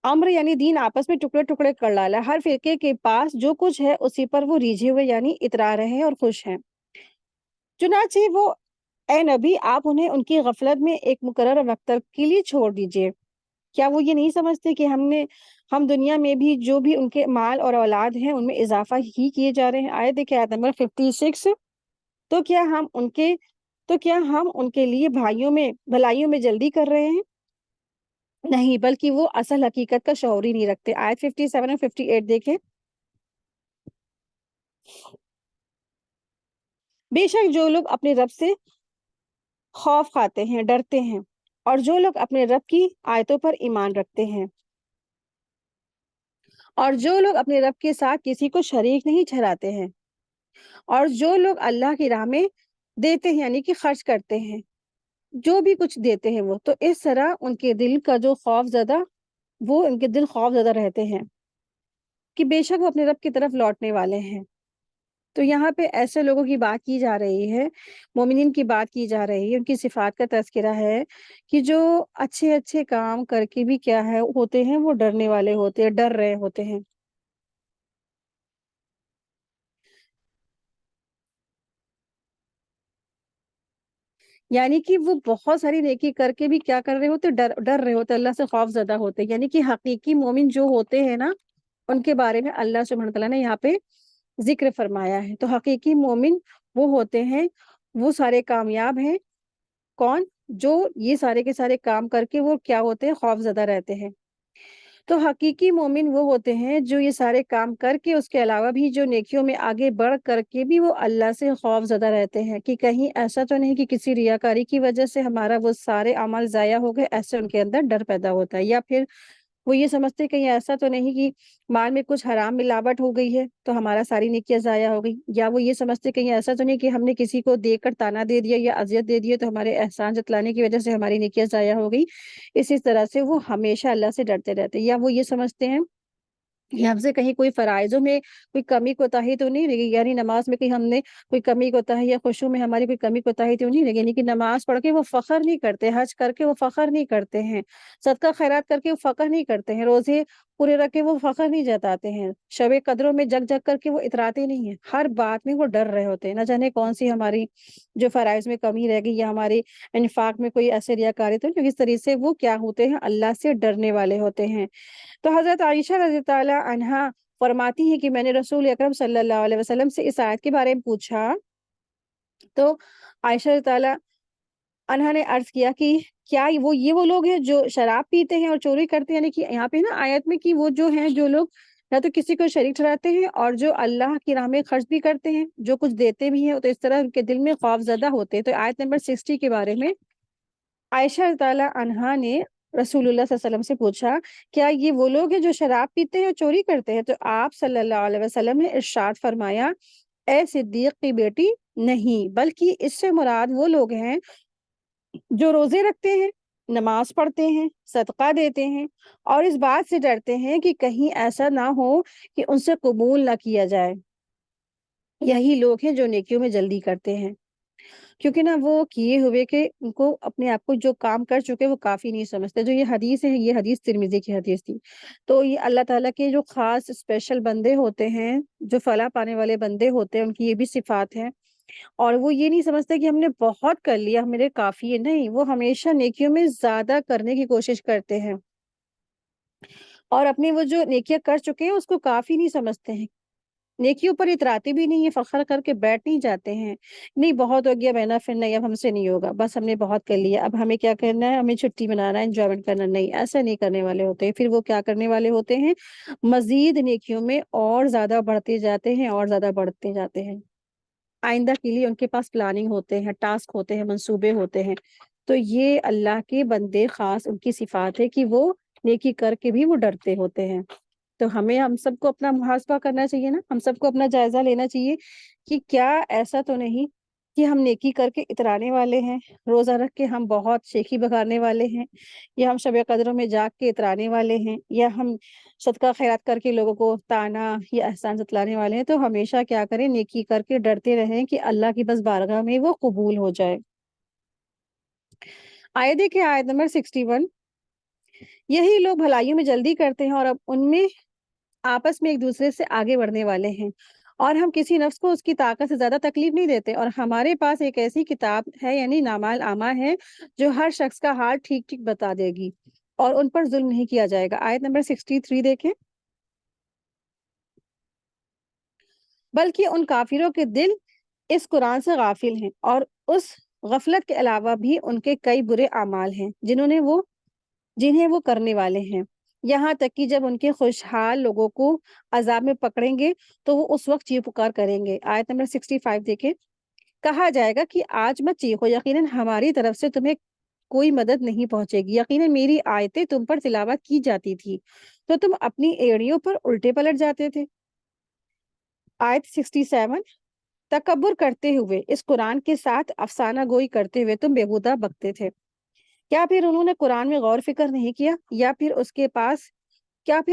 امر یعنی دین آپس میں ٹکڑے ٹکڑے کر ڈالا، ہر فرقے کے پاس جو کچھ ہے اسی پر وہ ریجھے ہوئے یعنی اترا رہے ہیں اور خوش ہیں۔ چنانچہ وہ اے نبی آپ انہیں ان کی غفلت میں ایک مقررہ وقت تک کے لیے چھوڑ دیجئے۔ کیا وہ یہ نہیں سمجھتے کہ ہم دنیا میں بھی جو بھی ان کے مال اور اولاد ہیں ان میں اضافہ ہی کیے جا رہے ہیں؟ آیت دیکھیں، آیت نمبر 56۔ تو کیا ہم ان کے لیے بھلائیوں میں جلدی کر رہے ہیں؟ نہیں، بلکہ وہ اصل حقیقت کا شعور ہی نہیں رکھتے۔ آیت 57 اور 58 دیکھیں۔ بے شک جو لوگ اپنے رب سے خوف کھاتے ہیں، ڈرتے ہیں، اور جو لوگ اپنے رب کی آیتوں پر ایمان رکھتے ہیں، اور جو لوگ اپنے رب کے ساتھ کسی کو شریک نہیں ٹھہراتے ہیں، اور جو لوگ اللہ کی راہ میں دیتے ہیں یعنی کہ خرچ کرتے ہیں، جو بھی کچھ دیتے ہیں وہ، تو اس طرح ان کے دل کا جو خوف زدہ وہ ان کے دل خوف زدہ رہتے ہیں کہ بے شک وہ اپنے رب کی طرف لوٹنے والے ہیں۔ تو یہاں پہ ایسے لوگوں کی بات کی جا رہی ہے، مومنین کی بات کی جا رہی ہے، ان کی صفات کا تذکرہ ہے کہ جو اچھے اچھے کام کر کے بھی کیا ہے ہوتے ہیں، وہ ڈرنے والے ہوتے ہیں، ڈر رہے ہوتے ہیں۔ یعنی کہ وہ بہت ساری نیکی کر کے بھی کیا کر رہے ہوتے، ڈر ڈر رہے ہوتے، اللہ سے خوف زدہ ہوتے، یعنی کہ حقیقی مومن جو ہوتے ہیں نا، ان کے بارے میں اللہ سبحانہ تعالیٰ نے یہاں پہ ذکر فرمایا ہے۔ تو حقیقی مومن وہ ہوتے ہیں، وہ سارے کامیاب ہیں۔ کون؟ جو یہ سارے کے سارے کام کر کے وہ کیا ہوتے ہیں، خوف زدہ رہتے ہیں۔ تو حقیقی مومن وہ ہوتے ہیں جو یہ سارے کام کر کے اس کے علاوہ بھی جو نیکیوں میں آگے بڑھ کر کے بھی وہ اللہ سے خوف زدہ رہتے ہیں کہ کہیں ایسا تو نہیں کہ کسی ریاکاری کی وجہ سے ہمارا وہ سارے اعمال ضائع ہو گئے، ایسے ان کے اندر ڈر پیدا ہوتا ہے۔ یا پھر وہ یہ سمجھتے کہیں ایسا تو نہیں کہ مال میں کچھ حرام ملاوٹ ہو گئی ہے تو ہمارا ساری نیکیاں ضائع ہو گئی، یا وہ یہ سمجھتے کہیں ایسا تو نہیں کہ ہم نے کسی کو دے کر تانا دے دیا یا اذیت دے دی تو ہمارے احسان جتلانے کی وجہ سے ہماری نیکیاں ضائع ہو گئی۔ اسی طرح سے وہ ہمیشہ اللہ سے ڈرتے رہتے، یا وہ یہ سمجھتے ہیں کہ ہم سے کہیں کوئی فرائضوں میں کوئی کمی کوتاہی تو نہیں رہی، یعنی نماز میں کہیں ہم نے کوئی کمی کوتاہی یا خشوع میں ہماری کوئی کمی کوتاہی تو نہیں رہی، یعنی کہ نماز پڑھ کے وہ فخر نہیں کرتے، حج کر کے وہ فخر نہیں کرتے ہیں، صدقہ خیرات کر کے وہ فخر نہیں کرتے ہیں، روزے پورے رکھ کے وہ فخر نہیں جتاتے ہیں، شب قدروں میں جگ جگ کر کے وہ اتراتے نہیں ہیں، ہر بات میں وہ ڈر رہے ہوتے ہیں، نہ جانے کون سی ہماری جو فرائض میں کمی رہ گئی یا ہمارے انفاق میں کوئی ایسے ریاکاری تو نہیں، اس طریقے سے وہ کیا ہوتے ہیں، اللہ سے ڈرنے والے ہوتے ہیں۔ تو حضرت عائشہ رضی تعالیٰ عنہا فرماتی ہیں کہ میں نے رسول اکرم صلی اللہ علیہ وسلم سے اس آیت کے بارے میں پوچھا، تو عائشہ رضی تعالیٰ عنہا نے عرض کیا کہ کیا وہ لوگ ہیں جو شراب پیتے ہیں اور چوری کرتے ہیں، یعنی کہ یہاں پہ نا آیت میں کہ وہ جو ہیں جو لوگ یا تو کسی کو شریک ٹھہراتے ہیں اور جو اللہ کی راہ میں خرچ بھی کرتے ہیں، جو کچھ دیتے بھی ہیں، تو اس طرح ان کے دل میں خوف زدہ ہوتے ہیں۔ تو آیت نمبر 60 کے بارے میں عائشہ تعالیٰ عنہا نے رسول اللہ صلی اللہ علیہ وسلم سے پوچھا، کیا یہ وہ لوگ ہیں جو شراب پیتے ہیں اور چوری کرتے ہیں؟ تو آپ صلی اللہ علیہ وسلم نے ارشاد فرمایا، اے صدیق کی بیٹی، نہیں، بلکہ اس سے مراد وہ لوگ ہیں جو روزے رکھتے ہیں، نماز پڑھتے ہیں، صدقہ دیتے ہیں اور اس بات سے ڈرتے ہیں کہ کہیں ایسا نہ ہو کہ ان سے قبول نہ کیا جائے۔ یہی لوگ ہیں جو نیکیوں میں جلدی کرتے ہیں، کیونکہ نا وہ کیے ہوئے کہ ان کو اپنے آپ کو جو کام کر چکے وہ کافی نہیں سمجھتے۔ جو یہ حدیث ہے، یہ حدیث ترمذی کی حدیث تھی۔ تو یہ اللہ تعالیٰ کے جو خاص اسپیشل بندے ہوتے ہیں، جو فلاح پانے والے بندے ہوتے ہیں، ان کی یہ بھی صفات ہیں، اور وہ یہ نہیں سمجھتے کہ ہم نے بہت کر لیا میرے کافی ہے، نہیں، وہ ہمیشہ نیکیوں میں زیادہ کرنے کی کوشش کرتے ہیں اور اپنی وہ جو نیکیاں کر چکے ہیں اس کو کافی نہیں سمجھتے ہیں، نیکیوں پر اتراتے بھی نہیں ہیں، فخر کر کے بیٹھ نہیں جاتے ہیں، نہیں بہت ہو گیا بہنا، پھر نہیں اب ہم سے نہیں ہوگا، بس ہم نے بہت کر لیا، اب ہمیں کیا کرنا ہے، ہمیں چھٹی منانا ہے، انجوائمنٹ کرنا، نہیں، ایسا نہیں کرنے والے ہوتے ہیں۔ پھر وہ کیا کرنے والے ہوتے ہیں، مزید نیکیوں میں اور زیادہ بڑھتے جاتے ہیں اور زیادہ بڑھتے جاتے ہیں، آئندہ کے لیے ان کے پاس پلاننگ ہوتے ہیں، ٹاسک ہوتے ہیں، منصوبے ہوتے ہیں۔ تو یہ اللہ کے بندے خاص ان کی صفات ہے کہ وہ نیکی کر کے بھی وہ ڈرتے ہوتے ہیں۔ تو ہم سب کو اپنا محاسبہ کرنا چاہیے نا، ہم سب کو اپنا جائزہ لینا چاہیے کہ کیا ایسا تو نہیں کہ ہم نیکی کر کے اترانے والے ہیں، روزہ رکھ کے ہم بہت شیخی بگاڑنے والے ہیں، یا ہم شب قدروں میں جاگ کے اترانے والے ہیں، یا ہم صدقہ خیرات کر کے لوگوں کو تانا یا احسان جتلانے والے ہیں۔ تو ہمیشہ کیا کریں، نیکی کر کے ڈرتے رہیں کہ اللہ کی بس بارگاہ میں وہ قبول ہو جائے۔ آیت دیکھیں، آیت نمبر 61، یہی لوگ بھلائیوں میں جلدی کرتے ہیں اور اب ان میں آپس میں ایک دوسرے سے آگے بڑھنے والے ہیں، اور ہم کسی نفس کو اس کی طاقت سے زیادہ تکلیف نہیں دیتے، اور ہمارے پاس ایک ایسی کتاب ہے، یعنی نامہ العامہ ہے، جو ہر شخص کا حال ٹھیک ٹھیک بتا دے گی اور ان پر ظلم نہیں کیا جائے گا۔ آیت نمبر 63 دیکھیں، بلکہ ان کافروں کے دل اس قرآن سے غافل ہیں، اور اس غفلت کے علاوہ بھی ان کے کئی برے اعمال ہیں جنہیں وہ کرنے والے ہیں، یہاں تک کہ جب ان کے خوشحال لوگوں کو عذاب میں پکڑیں گے تو وہ اس وقت چیخ پکار کریں گے۔ آیت نمبر 65 دیکھیں، کہا جائے گا کہ آج مت چیخو، یقیناً ہماری طرف سے تمہیں کوئی مدد نہیں پہنچے گی، یقیناً میری آیتیں تم پر تلاوت کی جاتی تھی تو تم اپنی ایڑیوں پر الٹے پلٹ جاتے تھے۔ آیت 67، تکبر کرتے ہوئے اس قرآن کے ساتھ افسانہ گوئی کرتے ہوئے تم بیہودہ بکتے تھے، کیا پھر انہوں نے قرآن میں غور فکر نہیں کیا، یا پھر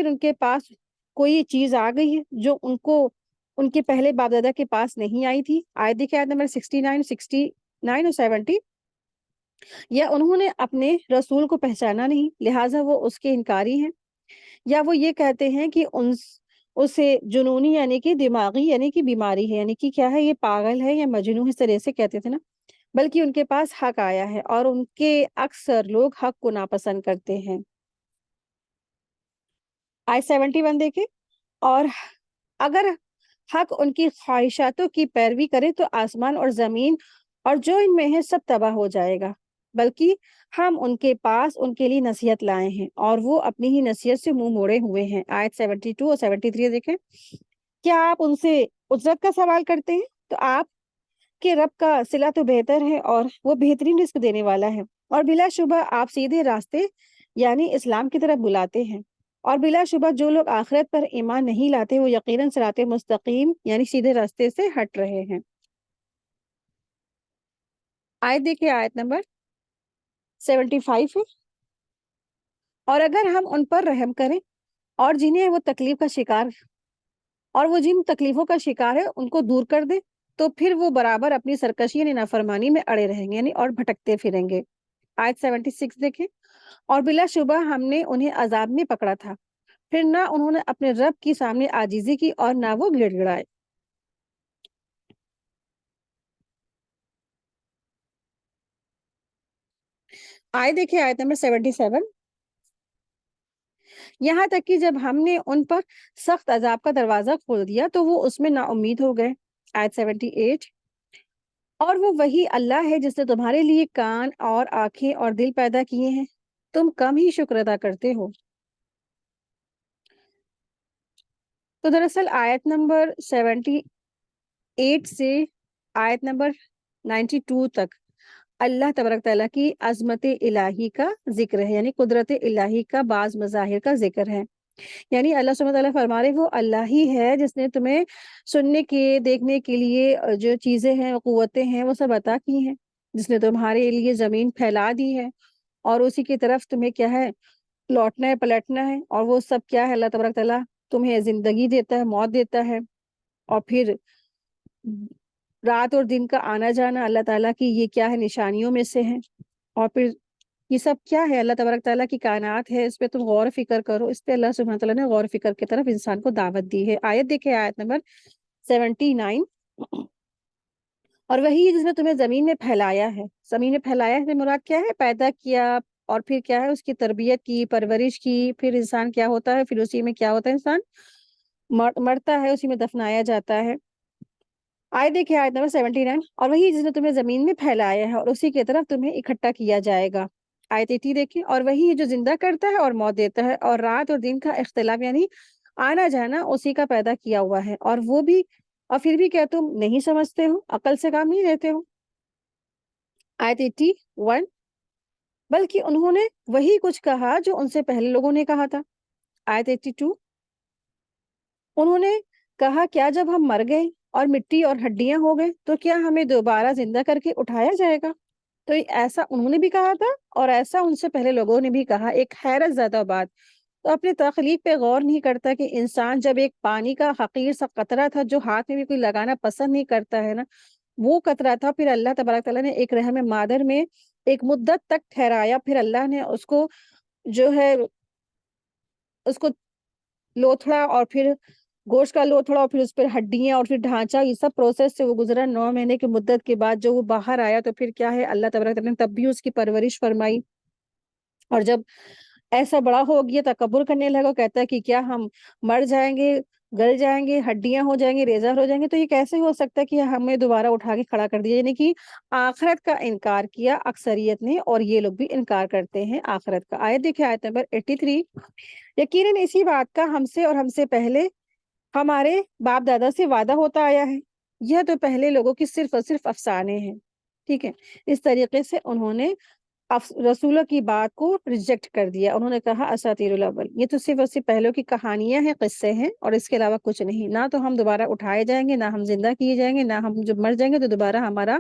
ان کے پاس کوئی چیز آ گئی ہے جو ان کے پہلے باپ دادا کے پاس نہیں آئی تھی؟ آیت دیکھیں، آیت نمبر 69 اور 70۔ یا انہوں نے اپنے رسول کو پہچانا نہیں لہٰذا وہ اس کے انکاری ہیں، یا وہ یہ کہتے ہیں کہ اسے جنونی یعنی کہ دماغی یعنی کہ بیماری ہے، یعنی کہ کیا ہے، یہ پاگل ہے یا مجنون، اس طرح سے کہتے تھے نا، بلکہ ان کے پاس حق آیا ہے اور ان کے اکثر لوگ حق کو ناپسند کرتے ہیں۔ آیت 71 دیکھیں، اور اگر حق ان کی خواہشاتوں کی پیروی کرے تو آسمان اور زمین اور جو ان میں ہے سب تباہ ہو جائے گا، بلکہ ہم ان کے پاس ان کے لیے نصیحت لائے ہیں اور وہ اپنی ہی نصیحت سے منہ موڑے ہوئے ہیں۔ آیت 72 اور 73 دیکھیں، کیا آپ ان سے اجرت کا سوال کرتے ہیں؟ تو آپ کے رب کا صلہ تو بہتر ہے اور وہ بہترین رزق دینے والا ہے، اور بلا شبہ آپ سیدھے راستے یعنی اسلام کی طرف بلاتے ہیں، اور بلا شبہ جو لوگ آخرت پر ایمان نہیں لاتے وہ یقیناً صراط مستقیم یعنی سیدھے راستے سے ہٹ رہے ہیں۔ آیت دیکھیں، آیت نمبر 75 ہے، اور اگر ہم ان پر رحم کریں اور وہ جن تکلیفوں کا شکار ہے ان کو دور کر دے تو پھر وہ برابر اپنی سرکشی یعنی نافرمانی میں اڑے رہیں گے، یعنی اور بھٹکتے پھریں گے۔ آیت 76 دیکھیں، اور بلا شبہ ہم نے انہیں عذاب میں پکڑا تھا، پھر نہ انہوں نے اپنے رب کی سامنے عاجزی کی اور نہ وہ گڑ گڑائے۔ آیت دیکھیں، آیت نمبر 77، یہاں تک کہ جب ہم نے ان پر سخت عذاب کا دروازہ کھول دیا تو وہ اس میں نا امید ہو گئے۔ آیت 78، اور وہ وہی اللہ ہے جس نے تمہارے لیے کان اور آنکھیں اور دل پیدا کیے ہیں، تم کم ہی شکر ادا کرتے ہو۔ تو دراصل آیت نمبر 78 سے آیت نمبر 92 تک اللہ تبارک تعالیٰ کی عظمت الہی کا ذکر ہے، یعنی قدرت الہی کا بعض مظاہر کا ذکر ہے، یعنی اللہ سبحانہ تعالیٰ فرما رہے وہ اللہ ہی ہے جس نے تمہیں سننے کے دیکھنے کے لیے جو چیزیں ہیں قوتیں ہیں وہ سب عطا کی ہیں، جس نے تمہارے لیے زمین پھیلا دی ہے اور اسی کی طرف تمہیں کیا ہے لوٹنا ہے پلٹنا ہے، اور وہ سب کیا ہے اللہ تبارک تعالیٰ تمہیں زندگی دیتا ہے، موت دیتا ہے، اور پھر رات اور دن کا آنا جانا اللہ تعالیٰ کی یہ کیا ہے نشانیوں میں سے ہے، اور پھر یہ سب کیا ہے اللہ تبارک تعالیٰ کی کائنات ہے، اس پہ تم غور و فکر کرو، اس پہ اللہ سبحانہ تعالیٰ نے غور و فکر کی طرف انسان کو دعوت دی ہے۔ آیت دیکھیں، آیت نمبر 79، اور وہی جس نے تمہیں زمین میں پھیلایا ہے، زمین میں پھیلایا ہے مراد کیا ہے، پیدا کیا اور پھر کیا ہے اس کی تربیت کی، پرورش کی، پھر انسان کیا ہوتا ہے، پھر اسی میں کیا ہوتا ہے انسان مرتا ہے، اسی میں دفنایا جاتا ہے۔ آیت دیکھیں، آیت نمبر 79، اور وہی جس نے تمہیں زمین میں پھیلایا ہے اور اسی کی طرف تمہیں اکٹھا کیا جائے گا۔ آیت 80 دیکھیں، اور وہی جو زندہ کرتا ہے اور موت دیتا ہے اور رات اور دن کا اختلاف یعنی آنا جانا اسی کا پیدا کیا ہوا ہے، اور پھر بھی کیا تم نہیں سمجھتے ہو، عقل سے کام نہیں لیتے ہو۔ آیت 81، بلکہ انہوں نے وہی کچھ کہا جو ان سے پہلے لوگوں نے کہا تھا۔ آیت 82، انہوں نے کہا کیا جب ہم مر گئے اور مٹی اور ہڈیاں ہو گئے تو کیا ہمیں دوبارہ زندہ کر کے اٹھایا جائے گا؟ تو ایسا انہوں نے بھی کہا تھا اور ایسا ان سے پہلے لوگوں نے بھی کہا، ایک حیرت زدہ بات۔ تو اپنے تخلیق پہ غور نہیں کرتا کہ انسان جب ایک پانی کا حقیر سا قطرہ تھا جو ہاتھ میں بھی کوئی لگانا پسند نہیں کرتا ہے نا، وہ قطرہ تھا، پھر اللہ تبارک تعالیٰ نے ایک رحم مادر میں ایک مدت تک ٹھہرایا، پھر اللہ نے اس کو جو ہے اس کو لوتھڑا اور پھر گوشت کا لوتھڑا اور پھر اس پر ہڈیاں اور پھر ڈھانچہ، یہ سب پروسیس سے وہ گزرا۔ 9 مہینے کی مدت کے بعد جو وہ باہر آیا تو پھر کیا ہے اللہ تبارک تعالیٰ نے تب بھی اس کی پرورش فرمائی، اور جب ایسا بڑا ہو گیا تکبر کرنے لگا، کہتا ہے کہ کیا ہم مر جائیں گے، گل جائیں گے، ہڈیاں ہو جائیں گے، ریزہ ہو جائیں گے، تو یہ کیسے ہو سکتا ہے کہ ہمیں دوبارہ اٹھا کے کھڑا کر دیا؟ یعنی کہ آخرت کا انکار کیا اکثریت نے، اور یہ لوگ بھی انکار کرتے ہیں آخرت کا۔ آیت دیکھیں، آیت نمبر 83، یقیناً اسی بات کا ہم سے اور ہم سے پہلے ہمارے باپ دادا سے وعدہ ہوتا آیا ہے، یہ تو پہلے لوگوں کی صرف اور صرف افسانے ہیں، ٹھیک ہے۔ اس طریقے سے انہوں نے رسولوں کی بات کو ریجیکٹ کر دیا، انہوں نے کہا اساطیر الاول، یہ تو صرف اور صرف پہلوں کی کہانیاں ہیں، قصے ہیں، اور اس کے علاوہ کچھ نہیں، نہ تو ہم دوبارہ اٹھائے جائیں گے، نہ ہم زندہ کیے جائیں گے، نہ ہم جب مر جائیں گے تو دوبارہ ہمارا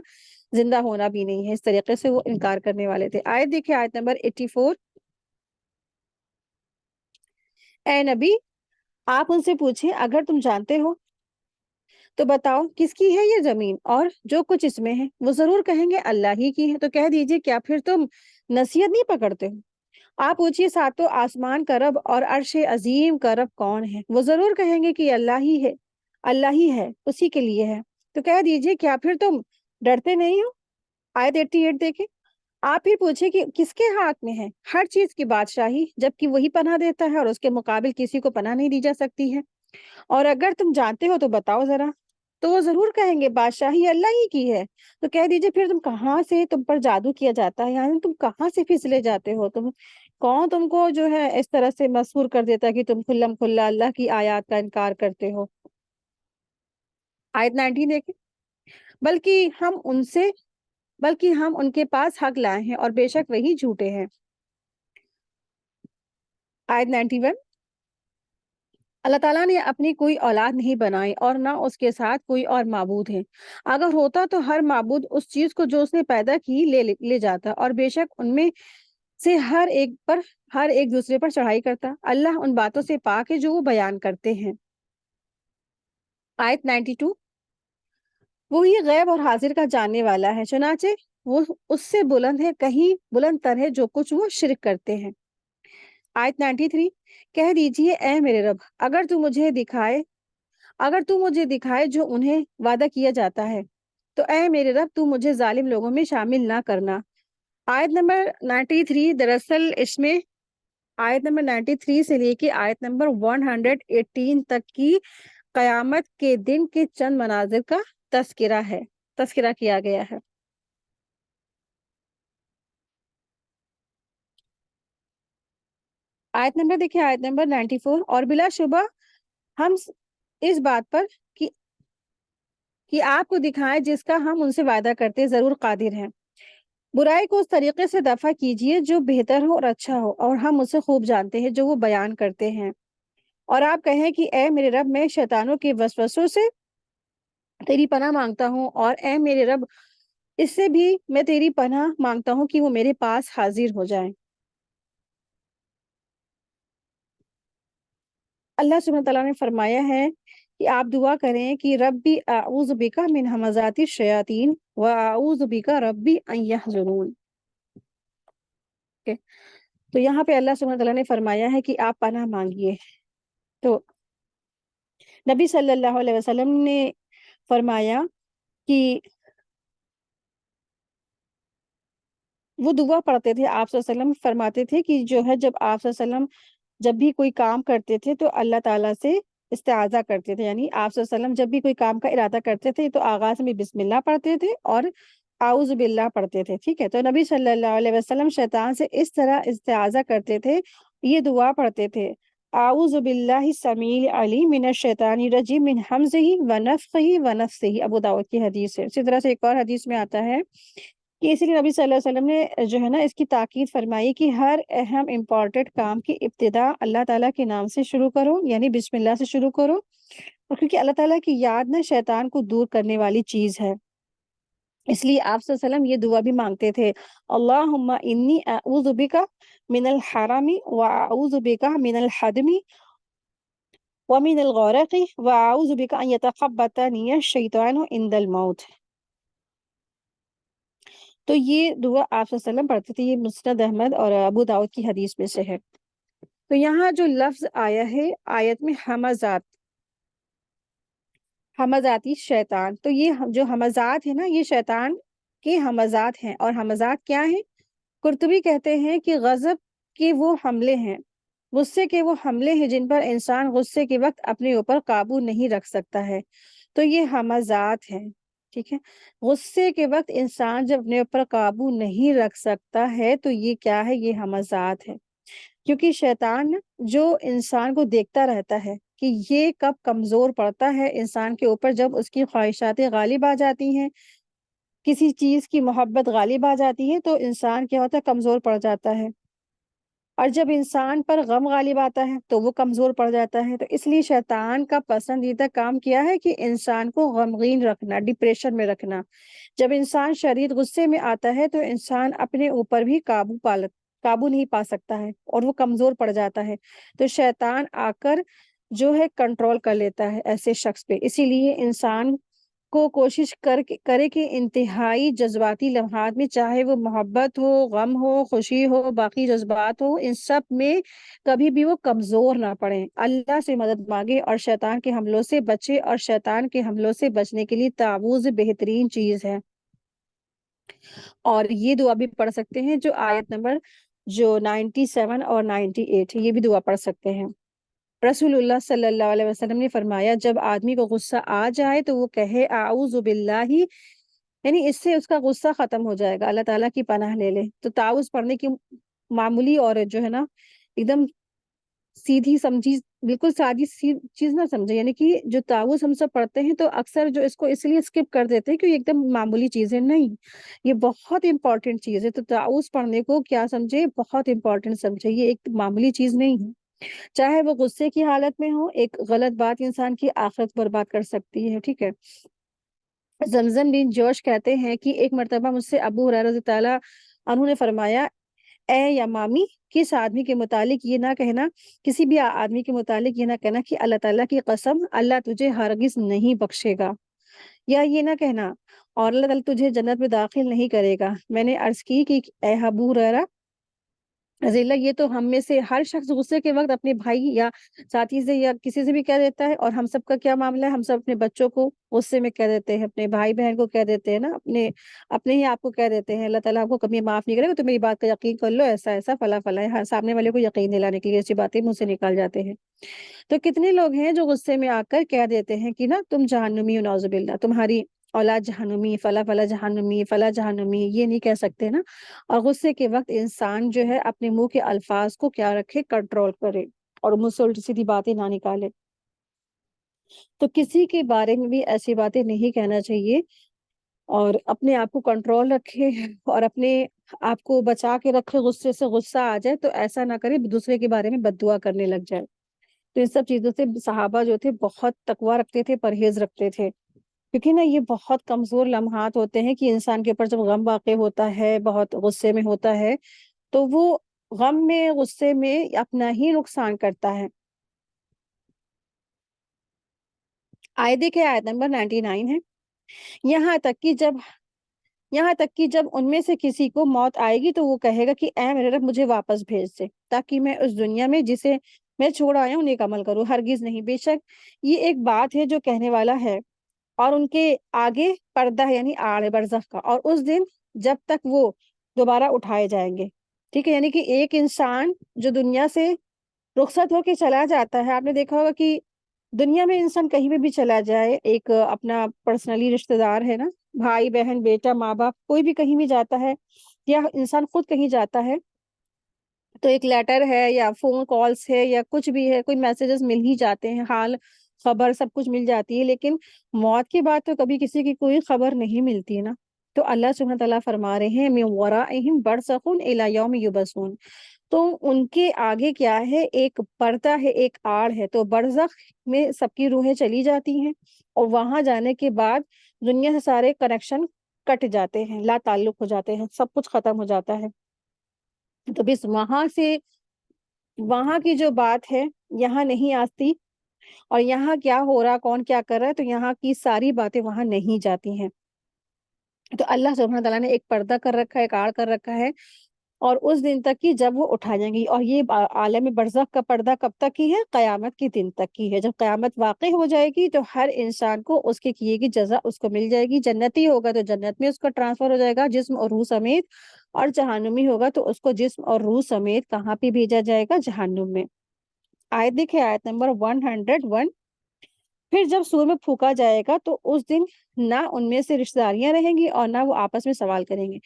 زندہ ہونا بھی نہیں ہے. اس طریقے سے وہ انکار کرنے والے تھے. آیت دیکھیں، آیت نمبر 84. اے نبی، آپ ان سے پوچھیں اگر تم جانتے ہو تو بتاؤ کس کی ہے یہ زمین اور جو کچھ اس میں ہے. وہ ضرور کہیں گے اللہ ہی کی ہے. تو کہہ دیجئے کیا پھر تم نصیحت نہیں پکڑتے ہو؟ آپ پوچھئے ساتوں آسمان کا رب اور عرش عظیم کا رب کون ہے. وہ ضرور کہیں گے کہ اللہ ہی ہے، اللہ ہی ہے، اسی کے لیے ہے. تو کہہ دیجئے کیا پھر تم ڈرتے نہیں ہو؟ آیت 88 دیکھیں. آپ پھر پوچھیں کہ کس کے ہاتھ میں ہے ہر چیز کی بادشاہی، جبکہ وہی پناہ دیتا ہے اور اس کے مقابل کسی کو پناہ نہیں دی جا سکتی ہے. اور اگر تم جانتے ہو تو بتاؤ ذرا. تو وہ ضرور کہیں گے بادشاہی اللہ ہی کی ہے. تو کہہ دیجئے پھر تم کہاں سے تم پر جادو کیا جاتا ہے، یعنی تم کہاں سے پھسلے جاتے ہو؟ کون تم کو جو ہے اس طرح سے مسحور کر دیتا ہے کہ تم کھلم کھلا اللہ کی آیات کا انکار کرتے ہو. آیت 90 دیکھیں. بلکہ ہم ان کے پاس حق لائے ہیں اور بے شک وہی جھوٹے ہیں. آیت 91. اللہ تعالیٰ نے اپنی کوئی اولاد نہیں بنائی اور نہ اس کے ساتھ کوئی اور معبود ہے. اگر ہوتا تو ہر معبود اس چیز کو جو اس نے پیدا کی لے جاتا، اور بے شک ان میں سے ہر ایک دوسرے پر چڑھائی کرتا. اللہ ان باتوں سے پاک ہے جو وہ بیان کرتے ہیں. آیت 92. وہی غیب اور حاضر کا جاننے والا ہے، چنانچہ وہ اس سے بلند ہے، کہیں بلند تر ہے جو کچھ وہ شرک کرتے ہیں. آیت 93. کہہ دیجئے اے میرے رب، اگر تو مجھے دکھائے جو انہیں وعدہ کیا جاتا ہے تو اے میرے رب تو مجھے ظالم لوگوں میں شامل نہ کرنا. آیت نمبر 93 دراصل اس میں آیت نمبر 93 سے لے کے آیت نمبر 118 تک کی قیامت کے دن کے چند مناظر کا تذکرہ کیا گیا ہے. آیت نمبر دیکھیں، آیت نمبر 94. اور بلا شبہ ہم اس بات پر کہ آپ کو دکھائیں جس کا ہم ان سے وعدہ کرتے ضرور قادر ہیں. برائی کو اس طریقے سے دفع کیجئے جو بہتر ہو اور اچھا ہو، اور ہم اسے خوب جانتے ہیں جو وہ بیان کرتے ہیں. اور آپ کہیں کہ اے میرے رب، میں شیطانوں کے وسوسوں سے تیری پناہ مانگتا ہوں، اور اے میرے رب اس سے بھی میں تیری پناہ مانگتا ہوں کہ وہ میرے پاس حاضر ہو جائیں. اللہ سبحانہ تعالیٰ نے فرمایا ہے کہ آپ دعا کریں کہ ربی اعوذ بک من ہمزات الشیاطین و اعوذ بک ربی ان یحضرون. تو یہاں پہ اللہ سبحانہ تعالیٰ نے فرمایا ہے کہ آپ پناہ مانگیے. تو نبی صلی اللہ علیہ وسلم نے فرمایا کہ وہ دعا پڑھتے تھے. آپ صلی اللہ علیہ وسلم فرماتے تھے کہ جو ہے جب آپ صلی اللہ علیہ وسلم جب بھی کوئی کام کرتے تھے تو اللہ تعالیٰ سے استعاذہ کرتے تھے، یعنی آپ صلی اللہ علیہ وسلم جب بھی کوئی کام کا ارادہ کرتے تھے تو آغاز میں بسم اللہ پڑھتے تھے اور اعوذ باللہ پڑھتے تھے. ٹھیک ہے. تو نبی صلی اللہ علیہ وسلم شیطان سے اس طرح استعاذہ کرتے تھے، یہ دعا پڑھتے تھے: اعوذ باللہ السمیع العلیم من الشیطان الرجیم من حمزہ ونفخہ ونفثہ. ابو داؤد کی حدیث ہے. اسی طرح سے ایک اور حدیث میں آتا ہے کہ اسی لیے نبی صلی اللہ علیہ وسلم نے جو ہے نا اس کی تاکید فرمائی کہ ہر اہم امپورٹنٹ کام کی ابتدا اللہ تعالیٰ کے نام سے شروع کرو، یعنی بسم اللہ سے شروع کرو. اور کیونکہ اللہ تعالیٰ کی یاد نا شیطان کو دور کرنے والی چیز ہے، اس لیے آپ صلی اللہ علیہ وسلم یہ دعا بھی مانگتے تھے: اللہم انی اعوذ بک من الحرام و اعوذ بک من الحدم ومن الغرق و اعوذ بک ان یتخبطنی الشیطان عند الموت. تو یہ دعا آپ صلی اللہ علیہ وسلم پڑھتے تھے. یہ مسند احمد اور ابو داؤد کی حدیث میں سے ہے. تو یہاں جو لفظ آیا ہے آیت میں حمزاتی شیطان، تو یہ جو حمزات ہے نا یہ شیطان کے حمزات ہیں. اور حمزات کیا ہیں؟ قرطبی کہتے ہیں کہ غضب کے وہ حملے ہیں، غصے کے وہ حملے ہیں جن پر انسان غصے کے وقت اپنے اوپر قابو نہیں رکھ سکتا ہے. تو یہ حمزات ہیں. ٹھیک ہے. غصے کے وقت انسان جب اپنے اوپر قابو نہیں رکھ سکتا ہے تو یہ کیا ہے؟ یہ حمزات ہے. کیونکہ شیطان جو انسان کو دیکھتا رہتا ہے کہ یہ کب کمزور پڑتا ہے انسان کے اوپر، جب اس کی خواہشات غالب آ جاتی ہیں، کسی چیز کی محبت غالب آ جاتی ہے تو انسان کیا ہوتا ہے؟ کمزور پڑ جاتا ہے. اور جب انسان پر غم غالب آتا ہے تو وہ کمزور پڑ جاتا ہے. تو اس لیے شیطان کا پسندیدہ کام کیا ہے کہ انسان کو غمگین رکھنا، ڈپریشن میں رکھنا. جب انسان شدید غصے میں آتا ہے تو انسان اپنے اوپر بھی قابو نہیں پا سکتا ہے اور وہ کمزور پڑ جاتا ہے. تو شیطان آ کر جو ہے کنٹرول کر لیتا ہے ایسے شخص پہ. اسی لیے انسان کو کوشش کرے کہ انتہائی جذباتی لمحات میں، چاہے وہ محبت ہو، غم ہو، خوشی ہو، باقی جذبات ہو، ان سب میں کبھی بھی وہ کمزور نہ پڑے. اللہ سے مدد مانگے اور شیطان کے حملوں سے بچے. اور شیطان کے حملوں سے بچنے کے لیے تعوذ بہترین چیز ہے. اور یہ دعا بھی پڑھ سکتے ہیں جو آیت نمبر جو 97 اور 98 ہے، یہ بھی دعا پڑھ سکتے ہیں. رسول اللہ صلی اللہ علیہ وسلم نے فرمایا جب آدمی کو غصہ آ جائے تو وہ کہے اعوذ باللہ، یعنی اس سے اس کا غصہ ختم ہو جائے گا، اللہ تعالیٰ کی پناہ لے لے. تو تعوذ پڑھنے کی معمولی اور جو ہے نا ایک دم سیدھی سمجھی، بالکل سادی سی چیز نہ سمجھے. یعنی کہ جو تعوذ ہم سب پڑھتے ہیں تو اکثر جو اس کو اس لیے اسکپ کر دیتے ہیں کہ یہ ایک دم معمولی چیز ہے. نہیں، یہ بہت امپورٹنٹ چیز ہے. تو تعوذ پڑھنے کو کیا سمجھے؟ بہت امپورٹنٹ سمجھے. یہ ایک معمولی چیز نہیں ہے. چاہے وہ غصے کی حالت میں ہو، ایک غلط بات انسان کی آخرت برباد کر سکتی ہے. ٹھیک ہے. زمزم بن جوش کہتے ہیں کہ ایک مرتبہ مجھ سے ابو ہریرہ رضی اللہ عنہ نے فرمایا اے یمامی، کس آدمی کے متعلق یہ نہ کہنا، کسی بھی آدمی کے متعلق یہ نہ کہنا کہ اللہ تعالیٰ کی قسم اللہ تجھے ہرگز نہیں بخشے گا، یا یہ نہ کہنا اور اللہ تعالیٰ تجھے جنت میں داخل نہیں کرے گا. میں نے عرض کی کہ اے ابو ہریرہ رضی اللہ، یہ تو ہم میں سے ہر شخص غصے کے وقت اپنے بھائی یا ساتھی سے یا کسی سے بھی کہہ دیتا ہے. اور ہم سب کا کیا معاملہ ہے؟ ہم سب اپنے بچوں کو غصے میں کہہ دیتے ہیں، اپنے بھائی بہن کو کہہ دیتے ہیں نا، اپنے ہی آپ کو کہہ دیتے ہیں اللہ تعالیٰ آپ کو کبھی معاف نہیں کرے گا، تو میری بات کا یقین کر لو، ایسا ایسا فلاں فلاں. ہر سامنے والے کو یقین دلانے کے لیے ایسی باتیں منہ سے نکال جاتے ہیں. تو کتنے لوگ ہیں جو غصے میں آ کر کہہ دیتے ہیں کہ نا تم جہنمی ہو، نعوذ باللہ، تمہاری اولاد جہنمی، فلاں فلاں جہنمی، فلاں جہنمی. یہ نہیں کہہ سکتے نا. اور غصے کے وقت انسان جو ہے اپنے منہ کے الفاظ کو کیا رکھے؟ کنٹرول کرے اور منہ سے الٹی سیدھی باتیں نہ نکالے. تو کسی کے بارے میں بھی ایسی باتیں نہیں کہنا چاہیے اور اپنے آپ کو کنٹرول رکھے اور اپنے آپ کو بچا کے رکھے. غصے سے غصہ آ جائے تو ایسا نہ کرے دوسرے کے بارے میں بد دعا کرنے لگ جائے. تو ان سب چیزوں سے صحابہ جو تھے بہت تقوی رکھتے تھے، پرہیز رکھتے تھے. کیونکہ نا یہ بہت کمزور لمحات ہوتے ہیں کہ انسان کے اوپر جب غم واقع ہوتا ہے، بہت غصے میں ہوتا ہے، تو وہ غم میں، غصے میں اپنا ہی نقصان کرتا ہے. دیکھیں آیت نمبر 99 ہے. یہاں تک کہ جب ان میں سے کسی کو موت آئے گی تو وہ کہے گا کہ اے میرے رب مجھے واپس بھیج دے تاکہ میں اس دنیا میں جسے میں چھوڑ آیا ہوں نیک عمل کروں. ہرگز نہیں، بے شک یہ ایک بات ہے جو کہنے والا ہے اور ان کے آگے پردہ ہے، یعنی آڑ ہے برزخ کا، اور اس دن جب تک وہ دوبارہ اٹھائے جائیں گے. ٹھیک ہے. یعنی کہ ایک انسان جو دنیا سے رخصت ہو کے چلا جاتا ہے، آپ نے دیکھا ہوگا کہ دنیا میں انسان کہیں پہ بھی چلا جائے، ایک اپنا پرسنلی رشتہ دار ہے نا، بھائی بہن بیٹا ماں باپ، کوئی بھی کہیں بھی جاتا ہے یا انسان خود کہیں جاتا ہے تو ایک لیٹر ہے یا فون کالز ہے یا کچھ بھی ہے، کوئی میسیجز مل ہی جاتے ہیں، حال خبر سب کچھ مل جاتی ہے. لیکن موت کے بعد تو کبھی کسی کی کوئی خبر نہیں ملتی ہے نا. تو اللہ سبحانہ تعالیٰ فرما رہے ہیں من ورائہم برزخ الی یوم یبعثون. تو ان کے آگے کیا ہے؟ ایک پردہ ہے، ایک آڑ ہے. تو برزخ میں سب کی روحیں چلی جاتی ہیں اور وہاں جانے کے بعد دنیا سے سارے کنیکشن کٹ جاتے ہیں، لا تعلق ہو جاتے ہیں، سب کچھ ختم ہو جاتا ہے. تو بس وہاں کی جو بات ہے یہاں نہیں آتی، اور یہاں کیا ہو رہا، کون کیا کر رہا ہے، تو یہاں کی ساری باتیں وہاں نہیں جاتی ہیں. تو اللہ سبحانہ تعالیٰ نے ایک پردہ کر رکھا ہے، ایک آڑ کر رکھا ہے، اور اس دن تک کی جب وہ اٹھا جائیں گی. اور یہ عالم برزخ کا پردہ کب تک کی ہے؟ قیامت کے دن تک کی ہے. جب قیامت واقع ہو جائے گی تو ہر انسان کو اس کے کیے کی جزا اس کو مل جائے گی. جنتی ہوگا تو جنت میں اس کا ٹرانسفر ہو جائے گا جسم اور روح سمیت، اور جہنمی ہوگا تو اس کو جسم اور روح سمیت کہاں پہ بھیجا جائے گا؟ جہنم میں. آیت دیکھیں، آیت نمبر 101. پھر جب سور میں پھونکا جائے گا تو اس دن نہ ان میں سے رشتہ داریاں رہیں گی اور نہ وہ آپس میں سوال کریں گے.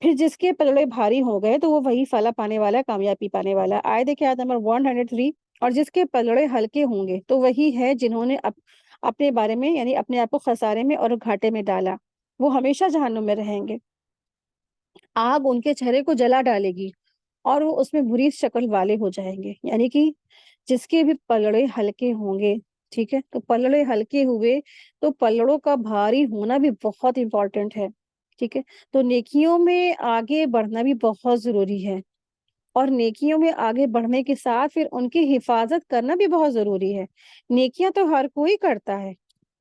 پھر جس کے پلڑے بھاری ہو گئے تو وہ وہی فلاح پانے والا، کامیابی پانے والا. آئے دیکھیں آیت نمبر 103. اور جس کے پلڑے ہلکے ہوں گے تو وہی ہے جنہوں نے اپنے بارے میں، یعنی اپنے آپ کو خسارے میں اور گھاٹے میں ڈالا، وہ ہمیشہ جہنم میں رہیں گے. آگ ان کے چہرے کو جلا ڈالے گی اور وہ اس میں بری شکل والے ہو جائیں گے، یعنی کہ جس کے بھی پلڑے ہلکے ہوں گے، ٹھیک ہے، تو پلڑے ہلکے ہوئے تو پلڑوں کا بھاری ہونا بھی بہت امپورٹنٹ ہے، ٹھیک ہے، تو نیکیوں میں آگے بڑھنا بھی بہت ضروری ہے، اور نیکیوں میں آگے بڑھنے کے ساتھ پھر ان کی حفاظت کرنا بھی بہت ضروری ہے۔ نیکیاں تو ہر کوئی کرتا ہے،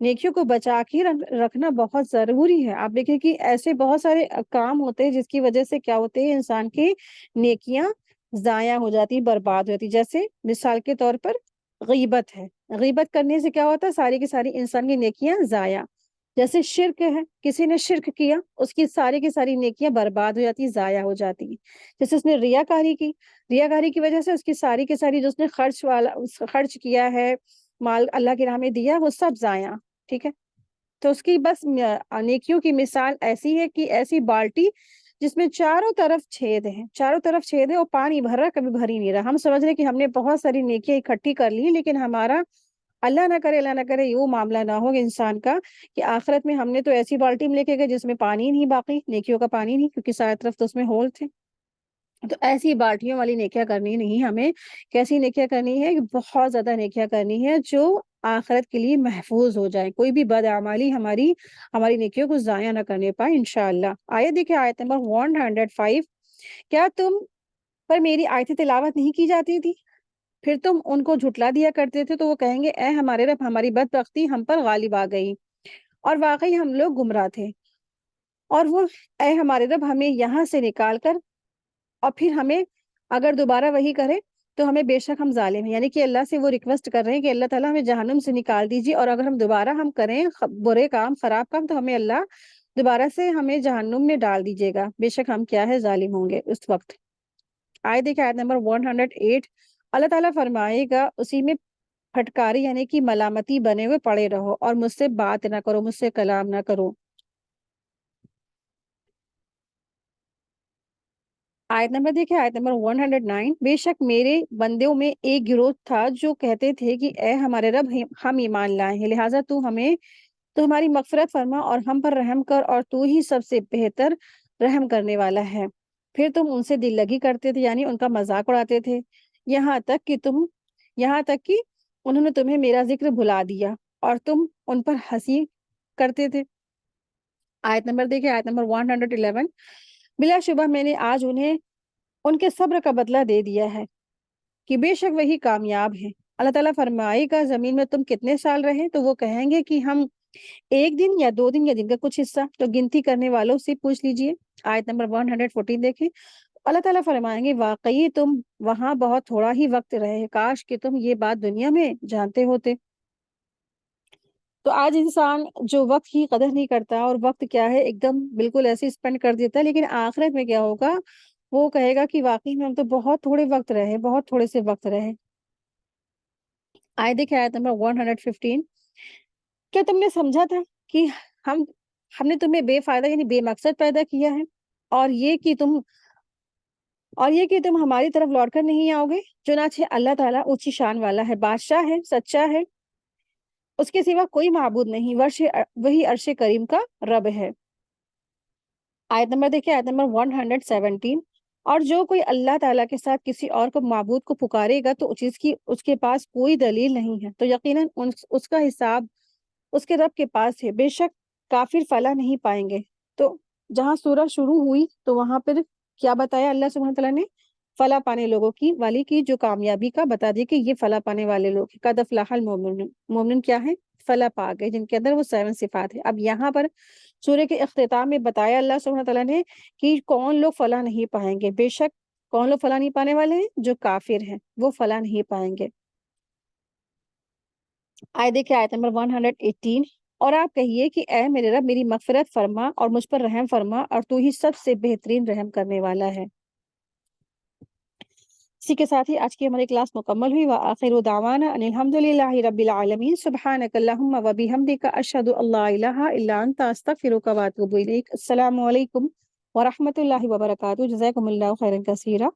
نیکیوں کو بچا کے رکھنا بہت ضروری ہے۔ آپ دیکھیں کہ ایسے بہت سارے کام ہوتے ہیں جس کی وجہ سے کیا ہوتے ہیں، انسان کی نیکیاں ضائع ہو جاتی، برباد ہو جاتی، جیسے مثال کے طور پر غیبت ہے، غیبت کرنے سے کیا ہوتا ہے، ساری کی ساری انسان کی نیکیاں ضائع۔ جیسے شرک ہے، کسی نے شرک کیا، اس کی ساری نیکیاں برباد ہو جاتی، ضائع ہو جاتی۔ جیسے اس نے ریاکاری کی، ریاکاری کی وجہ سے اس کی ساری جو اس نے خرچ کیا ہے، مال اللہ کی راہ میں دیا، وہ سب ضائع، ٹھیک ہے۔ تو اس کی بس نیکیوں کی مثال ایسی ہے کہ ایسی بالٹی جس میں چاروں طرف چھید ہیں، چاروں طرف چھید ہے اور پانی بھر رہا، کبھی بھر ہی نہیں رہا۔ ہم سمجھ رہے کہ ہم نے بہت ساری نیکیاں اکٹھی کر لی، لیکن ہمارا اللہ نہ کرے یہ معاملہ نہ ہو انسان کا کہ آخرت میں ہم نے تو ایسی بالٹی میں لے کے گئے جس میں پانی نہیں، باقی نیکیوں کا پانی نہیں، کیونکہ ساری طرف تو اس میں ہول تھے۔ تو ایسی بالٹیوں والی نیکیاں کرنی نہیں ہمیں۔ کیسی نیکیاں کرنی ہے، بہت زیادہ نیکیاں کرنی ہے جو آخرت کے لیے محفوظ ہو جائے، کوئی بھی بدعمالی ہماری نیکیوں کو ضائع نہ کرنے پائے انشاءاللہ۔ آیت دیکھیں، آیت نمبر 105، کیا تم پر میری آیت تلاوت نہیں کی جاتی تھی، پھر تم ان کو جھٹلا دیا کرتے تھے، تو وہ کہیں گے اے ہمارے رب، ہماری بدبختی ہم پر غالب آ گئی اور واقعی ہم لوگ گمراہ تھے، اور وہ اے ہمارے رب ہمیں یہاں سے نکال کر، اور پھر ہمیں اگر دوبارہ وہی کرے تو ہمیں بے شک ہم ظالم ہیں، یعنی کہ اللہ سے وہ ریکویسٹ کر رہے ہیں کہ اللہ تعالیٰ ہمیں جہنم سے نکال دیجیے، اور اگر ہم دوبارہ ہم کریں برے کام، خراب کام، تو ہمیں اللہ دوبارہ سے ہمیں جہنم میں ڈال دیجیے گا، بے شک ہم کیا ہے، ظالم ہوں گے اس وقت۔ آیت دیکھیں، آیت نمبر 108، اللہ تعالیٰ فرمائے گا اسی میں پھٹکاری یعنی کہ ملامتی بنے ہوئے پڑے رہو اور مجھ سے بات نہ کرو، مجھ سے کلام نہ کرو۔ آیت نمبر دیکھیں، آیت نمبر 109، بے شک میرے بندوں میں ایک گروہ تھا جو کہتے تھے کہ اے ہمارے رب، ہم ایمان لائے ہیں، لہٰذا تو ہماری مغفرت فرما اور ہم پر رحم کر، اور تو ہی سب سے بہتر رحم کرنے والا ہے۔ پھر تم ان سے دل لگی کرتے تھے، یعنی ان کا مذاق اڑاتے تھے، یہاں تک کہ انہوں نے تمہیں میرا ذکر بھلا دیا اور تم ان پر ہنسی کرتے تھے۔ آیت نمبر دیکھیں، آیت نمبر 111، بلا شبہ میں نے آج انہیں ان کے صبر کا بدلہ دے دیا ہے کہ بے شک وہی کامیاب ہے۔ اللہ تعالیٰ فرمائے گا زمین میں تم کتنے سال رہے، تو وہ کہیں گے کہ ہم ایک دن یا 2 دن یا دن کا کچھ حصہ، تو گنتی کرنے والوں سے پوچھ لیجئے۔ آیت نمبر 114 دیکھیں، اللہ تعالیٰ فرمائیں گے واقعی تم وہاں بہت تھوڑا ہی وقت رہے، کاش کہ تم یہ بات دنیا میں جانتے ہوتے۔ تو آج انسان جو وقت کی قدر نہیں کرتا اور وقت کیا ہے ایک دم بالکل ایسے اسپینڈ کر دیتا ہے، لیکن آخرت میں کیا ہوگا، وہ کہے گا کہ واقعی میں ہم تو بہت تھوڑے وقت رہے، بہت تھوڑے سے وقت رہے۔ آیت دیکھیں، آیت نمبر 115، کیا تم نے سمجھا تھا کہ ہم ہم نے تمہیں بے فائدہ یعنی بے مقصد پیدا کیا ہے، اور یہ کہ تم ہماری طرف لوٹ کر نہیں آؤ گے؟ چنانچہ اللہ تعالیٰ اونچی شان والا ہے، بادشاہ ہے، سچا ہے، اس کے سوا کوئی معبود نہیں، وہی عرش کریم کا رب ہے۔ آیت نمبر دیکھیں، آیت نمبر 117، اور جو کوئی اللہ تعالیٰ کے ساتھ کسی اور کو معبود کو پکارے گا تو اس کے پاس کوئی دلیل نہیں ہے، تو یقیناً اس کا حساب اس کے رب کے پاس ہے، بے شک کافر فلاح نہیں پائیں گے۔ تو جہاں سورہ شروع ہوئی تو وہاں پر کیا بتایا اللہ سبحانہ تعالیٰ نے، فلاح پانے لوگوں کی جو کامیابی کا بتا دی کہ یہ فلاح پانے والے لوگ، قد افلح المؤمنون، مومن کیا ہے، فلاح پا گئے، جن کے اندر وہ 7 صفات ہے۔ اب یہاں پر سورہ کے اختتام میں بتایا اللہ سبحانہ تعالیٰ نے کہ کون لوگ فلاح نہیں پائیں گے، بے شک کون لوگ فلاح نہیں پانے والے ہیں، جو کافر ہیں وہ فلاح نہیں پائیں گے۔ آیت دیکھیں، آیت نمبر 118، اور آپ کہیے کہ اے میرے رب میری مغفرت فرما اور مجھ پر رحم فرما، اور تو ہی سب سے بہترین رحم کرنے والا ہے۔ اسی کے ساتھ ہی آج کی ہماری کلاس مکمل ہوئی، وآخر دعوانا ان الحمد للہ رب العالمین، سبحانک اللہم وبحمدک، اشہد ان لا الہ الا انت، استغفرک واتوب الیک۔ السلام علیکم ورحمۃ اللہ وبرکاتہ، جزاکم اللہ خیرا کثیرا۔